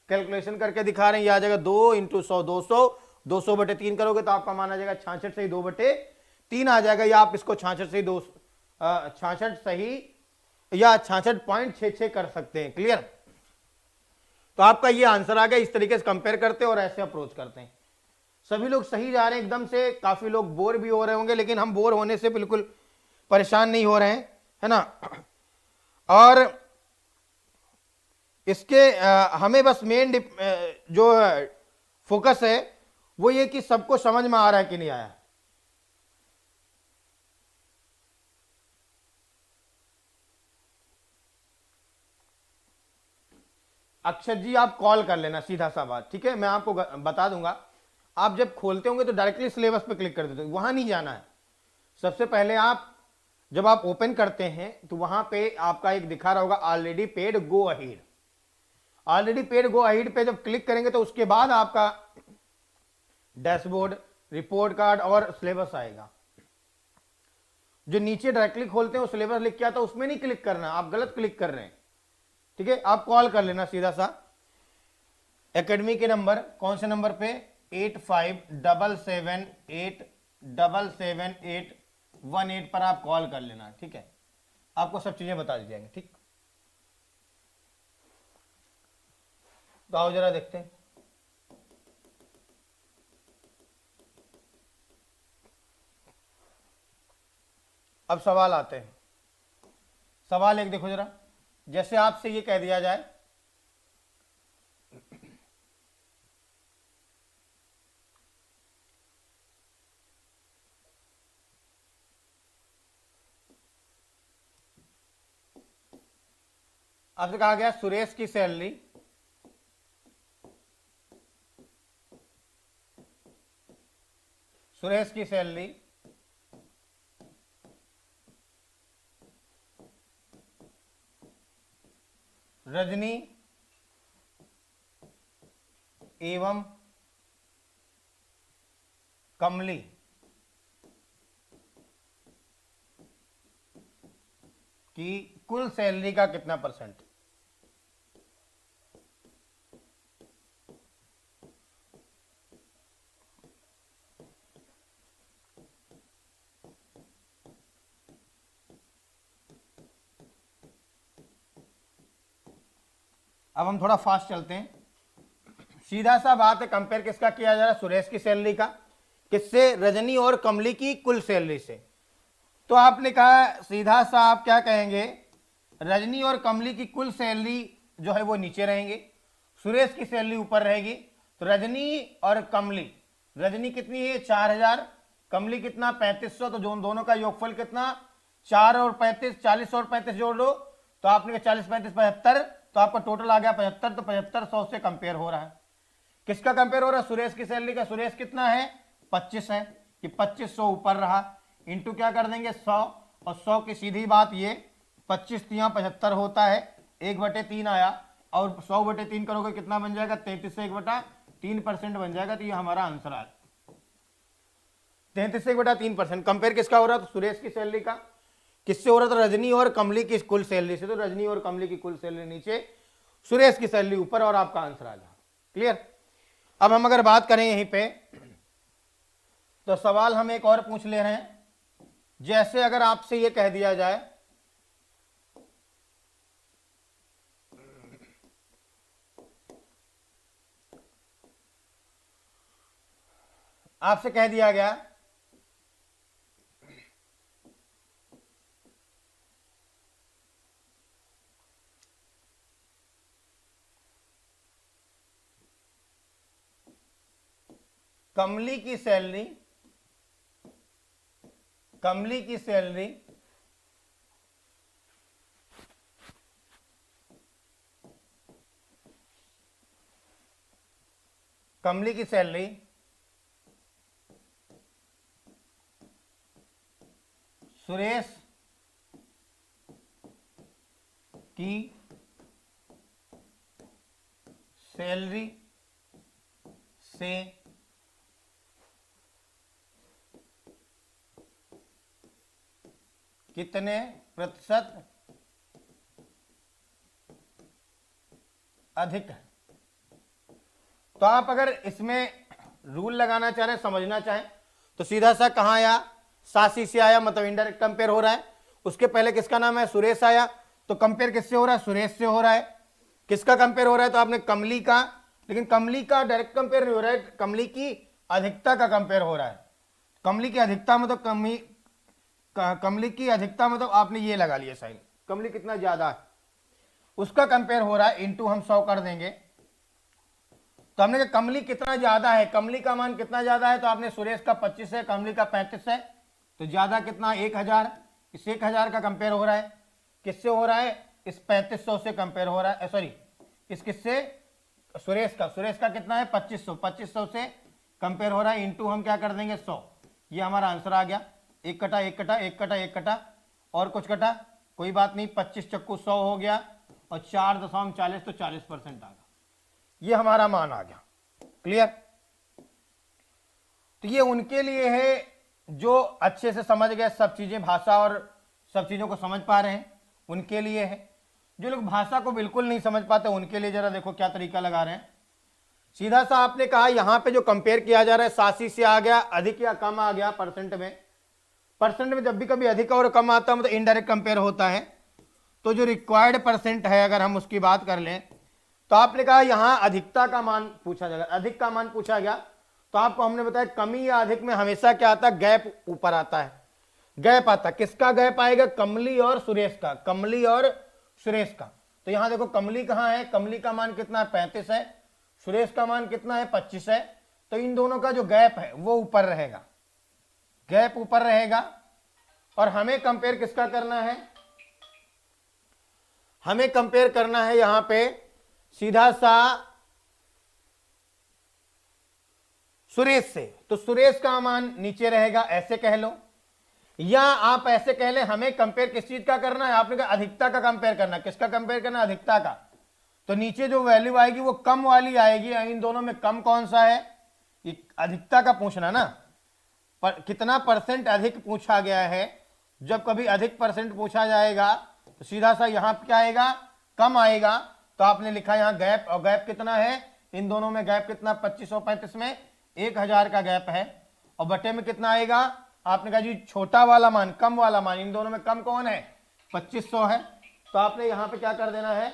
कैलकुलेशन करके दिखा रहे हैं। ये आ जाएगा 2 × 100 200, 200/3 करोगे तो आपका मान आ जाएगा 66 सही 2/3 आ जाएगा, या आप इसको 66 सही 66 सही या 66.66 कर सकते हैं। क्लियर? तो आपका ये आंसर आ गया। इस तरीके से कंपेयर करते हैं और ऐसे अप्रोच करते हैं। सभी लोग सही जा रहे हैं एकदम से। काफी लोग बोर भी हो रहे होंगे, लेकिन हम बोर होने से बिल्कुल परेशान नहीं हो रहे हैं, है ना। और इसके हमें बस मेन जो फोकस है वो ये कि सबको समझ में आ रहा है कि नहीं आया। अक्षत जी आप कॉल कर लेना, सीधा सा बात, ठीक है। मैं आपको बता दूंगा। आप जब खोलते होंगे तो डायरेक्टली सिलेबस पे क्लिक कर देते हो, वहां नहीं जाना है। सबसे पहले आप जब आप ओपन करते हैं तो वहां पे आपका एक दिखा रहा होगा already paid go ahead. Already paid go ahead पे जब क्लिक करेंगे तो उसके बाद आपका डैशबोर्ड, रिपोर्ट कार्ड और सिलेबस आएगा। जो नीचे डायरेक्टली खोलते हैं वो सिलेबस लिख के आता है, उसमें नहीं क्लिक करना, आप गलत क्लिक कर रहे हैं, ठीक है। आप कॉल कर लेना सीधा सा एकेडमी के नंबर, कौन से नंबर पे, 8577877818 पर आप कॉल कर लेना, ठीक है। आपको सब चीजें बता दी जाएंगी, ठीक। तो आओ जरा देखते हैं। अब सवाल आते हैं। सवाल एक देखो जरा, जैसे आपसे ये कह दिया जाए आपसे कहा गया सुरेश की सैलरी रजनी एवं कमली की कुल सैलरी का कितना परसेंट। अब हम थोड़ा फास्ट चलते हैं। सीधा सा बात है, कंपेयर किसका किया जा रहा है, सुरेश की सैलरी का, किससे, रजनी और कमली की कुल सैलरी से। तो आपने कहा सीधा सा आप क्या कहेंगे, रजनी और कमली की कुल सैलरी जो है वो नीचे रहेंगे, सुरेश की सैलरी ऊपर रहेगी। तो रजनी और कमली, रजनी कितनी है 4000, कमली कितना 3500, तो दोनों का योगफल कितना 4 और 35, 40 और 35 जोड़ लो तो आपने 40 35 75, तो आपका टोटल आ गया 75। तो 7500 से कंपेयर हो रहा है। किसका कंपेयर हो रहा है, सुरेश की सैलरी का। सुरेश कितना है 25 है, कि 2500 ऊपर रहा, इंटू क्या कर देंगे 100, और 100 की सीधी बात ये 25 तिया 75 होता है, 1/3 आया, और 100/3 करोगे कितना बन जाएगा 33 से 1/3% बन जाएगा। तो ये हमारा आंसर आ 33 से 1/3%। कंपेयर किसका हो रहा है, तो सुरेश की सैलरी का। किससे हो रहा था, रजनी और कमली की कुल सैलरी से। तो रजनी और कमली की कुल सैलरी नीचे, सुरेश की सैलरी ऊपर, और आपका आंसर आ जाए। क्लियर? अब हम अगर बात करें यहीं पे, तो सवाल हम एक और पूछ ले रहे हैं। जैसे अगर आपसे यह कह दिया जाए आपसे कह दिया गया कमली की सैलरी कमली की सैलरी कमली की सैलरी सुरेश की सैलरी से कितने प्रतिशत अधिक है। तो आप अगर इसमें रूल लगाना चाह रहे हैं, समझना चाहें, तो सीधा सा कहां आया, सासी से आया, मतलब इनडायरेक्ट कंपेयर हो रहा है। उसके पहले किसका नाम है, सुरेश आया, तो कंपेयर किससे हो रहा है, सुरेश से हो रहा है। किसका कंपेयर हो रहा है, तो आपने कमली का, लेकिन कमली का डायरेक्ट कंपेयर नहीं हो रहा है, कमली की अधिकता का कंपेयर हो रहा है। कमली की अधिकता मतलब कमली की अधिकता मतलब आपने ये लगा लिया साइन, कमली कितना ज्यादा है उसका कंपेयर हो रहा है, इंटू हम 100 कर देंगे। तो हमने कहा कमली कितना ज्यादा है, कमली का मान कितना ज्यादा है, तो आपने सुरेश का 25 है, कमली का 35 है, तो ज्यादा कितना 1000, इस 1000 का कंपेयर हो रहा है, किससे हो रहा है, इस 3500 से कंपेयर हो रहा है, सॉरी इस किससे, सुरेश का कितना है 2500 से कंपेयर हो रहा है, इंटू हम क्या कर देंगे 100। ये हमारा आंसर आ गया, एक कटा एक कटा एक कटा एक कटा और कुछ कटा, कोई बात नहीं, 25 चक्कू 100 हो गया और 4.40 तो 40% आ गया, ये हमारा मान आ गया। क्लियर। तो ये उनके लिए है जो अच्छे से समझ गए सब चीजें, भाषा और सब चीजों को समझ पा रहे हैं, उनके लिए है। जो लोग भाषा को बिल्कुल नहीं समझ पाते उनके लिए जरा देखो क्या तरीका लगा रहे हैं। सीधा सा आपने कहा यहां पे जो कंपेयर किया जा रहा है 87 से आ गया, अधिक या कम आ गया परसेंट में जब भी कभी अधिक और कम आता है मतलब इनडायरेक्ट कंपेयर होता है। तो जो रिक्वायर्ड परसेंट है अगर हम उसकी बात कर लें, तो आपने कहा यहां अधिकता का मान पूछा जाएगा, अधिक का मान पूछा गया, तो आपको हमने बताया कमी या अधिक में हमेशा क्या आता है, गैप ऊपर आता है, गैप आता है। किसका गैप आएगा, कमली और सुरेश का, कमली और सुरेश का। तो यहां देखो कमली कहां है, कमली का मान कितना है 35 है, सुरेश का मान कितना है 25 है, तो इन दोनों का जो गैप है वो ऊपर रहेगा, गैप ऊपर रहेगा। और हमें कंपेयर किसका करना है, हमें कंपेयर करना है यहां पे सीधा सा सुरेश से, तो सुरेश का मान नीचे रहेगा, ऐसे कह लो, या आप ऐसे कह ले हमें कंपेयर किस चीज का करना है, आपने कहा अधिकता का कंपेयर करना है। किसका कंपेयर करना है, अधिकता का। तो नीचे जो वैल्यू आएगी वो कम वाली आएगी, इन दोनों में कम कौन सा है, ये अधिकता का पूछना ना, पर कितना परसेंट अधिक पूछा गया है। जब कभी अधिक परसेंट पूछा जाएगा तो सीधा सा यहां क्या आएगा, कम आएगा। तो आपने लिखा यहां गैप, और गैप कितना है, इन दोनों में गैप कितना 2535 में 1000 का गैप है, और बटे में कितना आएगा, आपने कहा जी छोटा वाला मान, कम वाला मान, इन दोनों में कम कौन है 2500 है। तो आपने यहां पे क्या कर देना है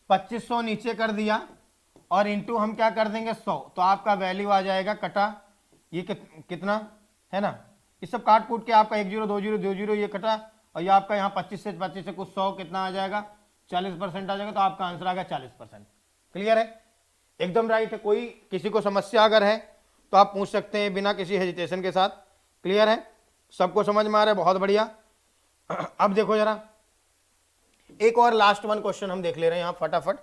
2500 नीचे कर दिया और इंटू हम क्या कर देंगे 100, तो आपका वैल्यू आ जाएगा कटा, ये कितना है ना, ये सब काट कूट के आपका 10 20 20 ये कटा, और ये आपका यहाँ 25 से कुछ 100 कितना आ जाएगा 40% आ जाएगा, तो आपका आंसर आ गया 40%। क्लियर है, एकदम राइट है। कोई किसी को समस्या अगर है तो आप पूछ सकते हैं बिना किसी हेजिटेशन के साथ। क्लियर है, सबको समझ में आ रहा है, बहुत बढ़िया। अब देखो जरा एक और लास्ट वन क्वेश्चन हम देख ले रहे हैं यहां फटाफट,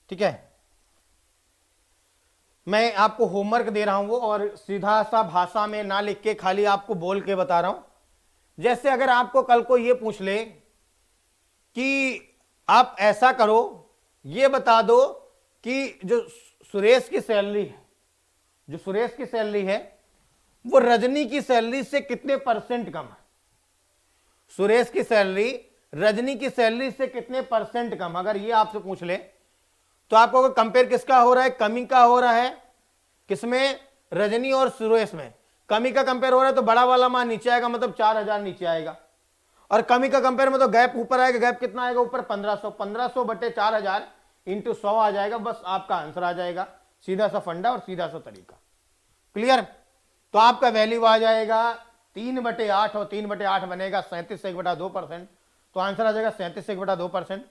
ठीक है। मैं आपको होमवर्क दे रहा हूं वो, और सीधा सा भाषा में ना लिख के खाली आपको बोल के बता रहा हूं। जैसे अगर आपको कल को ये पूछ ले कि आप ऐसा करो, ये बता दो कि जो सुरेश की सैलरी है, जो सुरेश की सैलरी है वो रजनी की सैलरी से कितने परसेंट कम है, सुरेश की सैलरी रजनी की सैलरी से कितने परसेंट कम। अगर ये आपसे पूछ ले तो आपको कंपेयर किसका हो रहा है, कमी का हो रहा है, किसमें, रजनी और सुरेश में कमी का कंपेयर हो रहा है, तो बड़ा वाला मान नीचे आएगा, मतलब 4000 नीचे आएगा, और कमी का कंपेयर में तो गैप ऊपर आएगा, गैप कितना आएगा ऊपर 1500 बटे 4000 इंटू 100 आ जाएगा, बस आपका आंसर आ जाएगा। सीधा सा फंडा और सीधा सा तरीका। क्लियर। तो आपका वैल्यू आ जाएगा 3/8, और 3/8 बनेगा 37 से 1/2%, तो आंसर आ जाएगा 37 से 1/2%।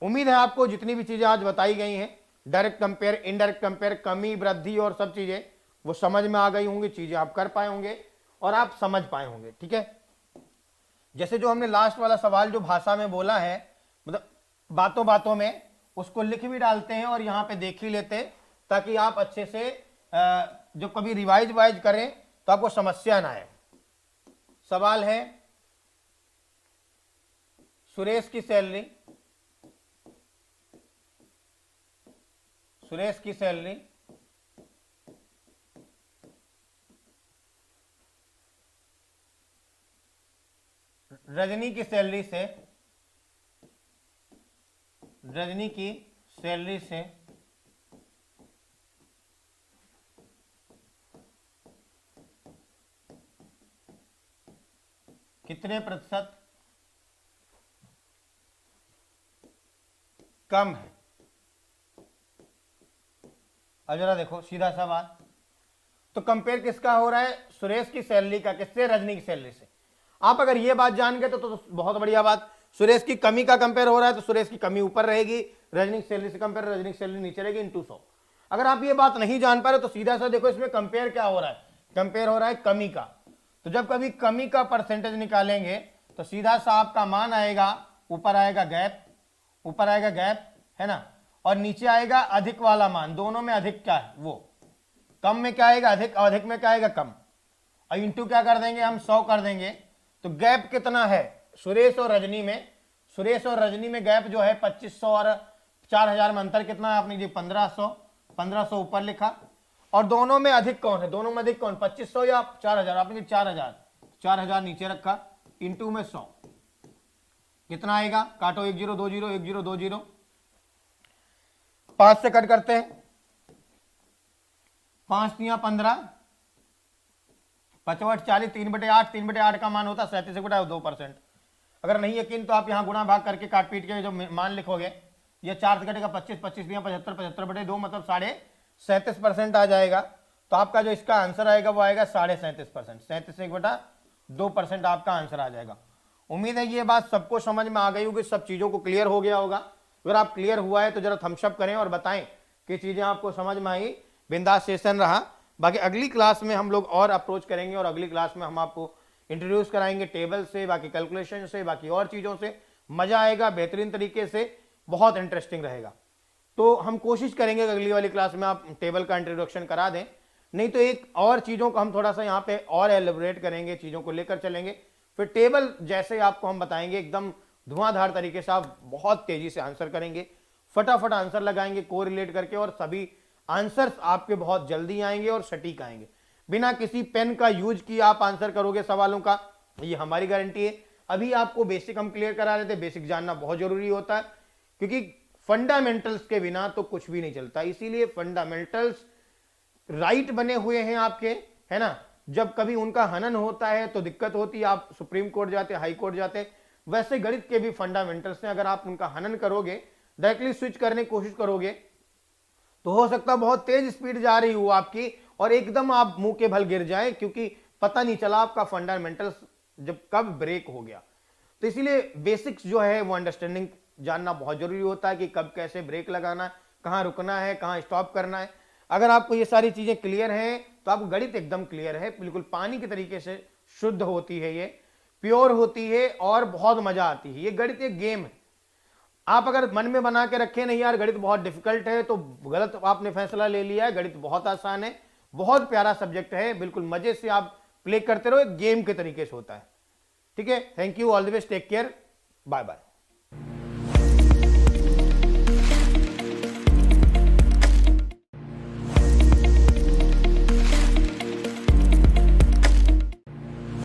उम्मीद है आपको जितनी भी चीजें आज बताई गई हैं, डायरेक्ट कंपेयर, इनडायरेक्ट कंपेयर, कमी वृद्धि और सब चीजें, वो समझ में आ गई होंगी, चीजें आप कर पाए होंगे और आप समझ पाए होंगे। ठीक है, जैसे जो हमने लास्ट वाला सवाल जो भाषा में बोला है, मतलब बातों बातों में उसको लिख भी डालते हैं और यहाँ पे देख ही लेते हैं, ताकि आप अच्छे से जो कभी रिवाइज वाइज करें तो आपको समस्या ना आए। सवाल है सुरेश की सैलरी, सुरेश की सैलरी रजनी की सैलरी से, रजनी की सैलरी से कितने प्रतिशत कम है। अब जरा देखो सीधा सा बात, तो कंपेयर किसका हो रहा है, सुरेश की सैलरी का किससे, रजनी की सैलरी से। आप अगर ये बात जान गए तो बहुत बढ़िया बात। सुरेश की कमी का कंपेयर हो रहा है तो सुरेश की कमी ऊपर रहेगी, रजनी की सैलरी से कंपेयर, रजनी की सैलरी नीचे रहेगी इंटू 100। अगर आप ये बात नहीं जान पा रहे तो सीधा सा देखो इसमें कंपेयर क्या हो रहा है, कंपेयर हो रहा है कमी का। तो जब कभी कमी का परसेंटेज निकालेंगे तो सीधा सा आपका मान आएगा, ऊपर आएगा गैप, ऊपर आएगा गैप, है ना, और नीचे आएगा अधिक वाला मान। दोनों में अधिक क्या है, वो कम में क्या आएगा अधिक, अधिक में क्या आएगा कम, और इंटू क्या कर देंगे हम 100 कर देंगे। तो गैप कितना है सुरेश और रजनी में, सुरेश और रजनी में गैप जो है 2500 और 4000 में अंतर कितना है आपने जी 1500, 1500 ऊपर लिखा। और दोनों में अधिक कौन है, दोनों में अधिक कौन, 2500 या 4000, आपने 4000, 4000 नीचे रखा, इंटू में 100 कितना आएगा, काटो 1020, 1020, 5 से कट करते हैं, 5 तिया 15, 55 40, 3/8, 3/8 का मान होता है 37/2%। अगर नहीं यकीन तो आप यहां गुणा भाग करके काट पीट के जो मान लिखोगे, ये 4 से कटेगा 25, 25 तिया 75, 75/2 मतलब 37.5% आ जाएगा। तो आपका जो इसका आंसर आएगा वो आएगा 37.5%, 37.2% आपका आंसर आ जाएगा। उम्मीद है ये बात सबको समझ में आ गई होगी, सब चीजों को क्लियर हो गया होगा। अगर आप क्लियर हुआ है तो जरा थम्स अप करें और बताएं कि चीजें आपको समझ में आई। बिंदास सेशन रहा। बाकी अगली क्लास में हम लोग और अप्रोच करेंगे और अगली क्लास में हम आपको इंट्रोड्यूस कराएंगे टेबल से, बाकी कैलकुलेशन से, बाकी और चीज़ों से। मज़ा आएगा बेहतरीन तरीके से, बहुत इंटरेस्टिंग रहेगा। तो हम कोशिश करेंगे कि अगली वाली क्लास में आप टेबल का इंट्रोडक्शन करा दें, नहीं तो एक और चीज़ों को हम थोड़ा सा यहाँ पे और एलिब्रेट करेंगे, चीज़ों को लेकर चलेंगे। फिर टेबल जैसे आपको हम बताएंगे एकदम धुआंधार तरीके से आप बहुत तेज़ी से आंसर करेंगे, फटाफट आंसर लगाएंगे को रिलेट करके, और सभी आंसर्स आपके बहुत जल्दी आएंगे और सटीक आएंगे। बिना किसी पेन का यूज किए आप आंसर करोगे सवालों का, ये हमारी गारंटी है। अभी आपको बेसिक हम क्लियर करा रहे थे, बेसिक जानना बहुत जरूरी होता है, क्योंकि फंडामेंटल्स के बिना तो कुछ भी नहीं चलता। इसीलिए फंडामेंटल्स राइट बने हुए हैं आपके, है ना। जब कभी उनका हनन होता है तो दिक्कत होती है, आप सुप्रीम कोर्ट जाते, हाई कोर्ट जाते। वैसे गणित के भी फंडामेंटल्स हैं, अगर आप उनका हनन करोगे, डायरेक्टली स्विच करने की कोशिश करोगे, तो हो सकता है बहुत तेज स्पीड जा रही हो आपकी और एकदम आप मुंह के बल गिर जाए, क्योंकि पता नहीं चला आपका फंडामेंटल्स जब कब ब्रेक हो गया। तो इसीलिए बेसिक्स जो है वो अंडरस्टैंडिंग जानना बहुत जरूरी होता है कि कब कैसे ब्रेक लगाना है, कहाँ रुकना है, कहाँ स्टॉप करना है। अगर आपको ये सारी चीजें क्लियर हैं तो आपको गणित एकदम क्लियर है, बिल्कुल पानी के तरीके से शुद्ध होती है, ये प्योर होती है और बहुत मजा आती है। ये गणित एक गेम है। आप अगर मन में बना के रखे नहीं यार गणित बहुत डिफिकल्ट है, तो गलत आपने फैसला ले लिया है। गणित बहुत आसान है, बहुत प्यारा सब्जेक्ट है, बिल्कुल मजे से आप प्ले करते रहो, एक गेम के तरीके से होता है। ठीक है, thank you, all the best, take care, bye bye.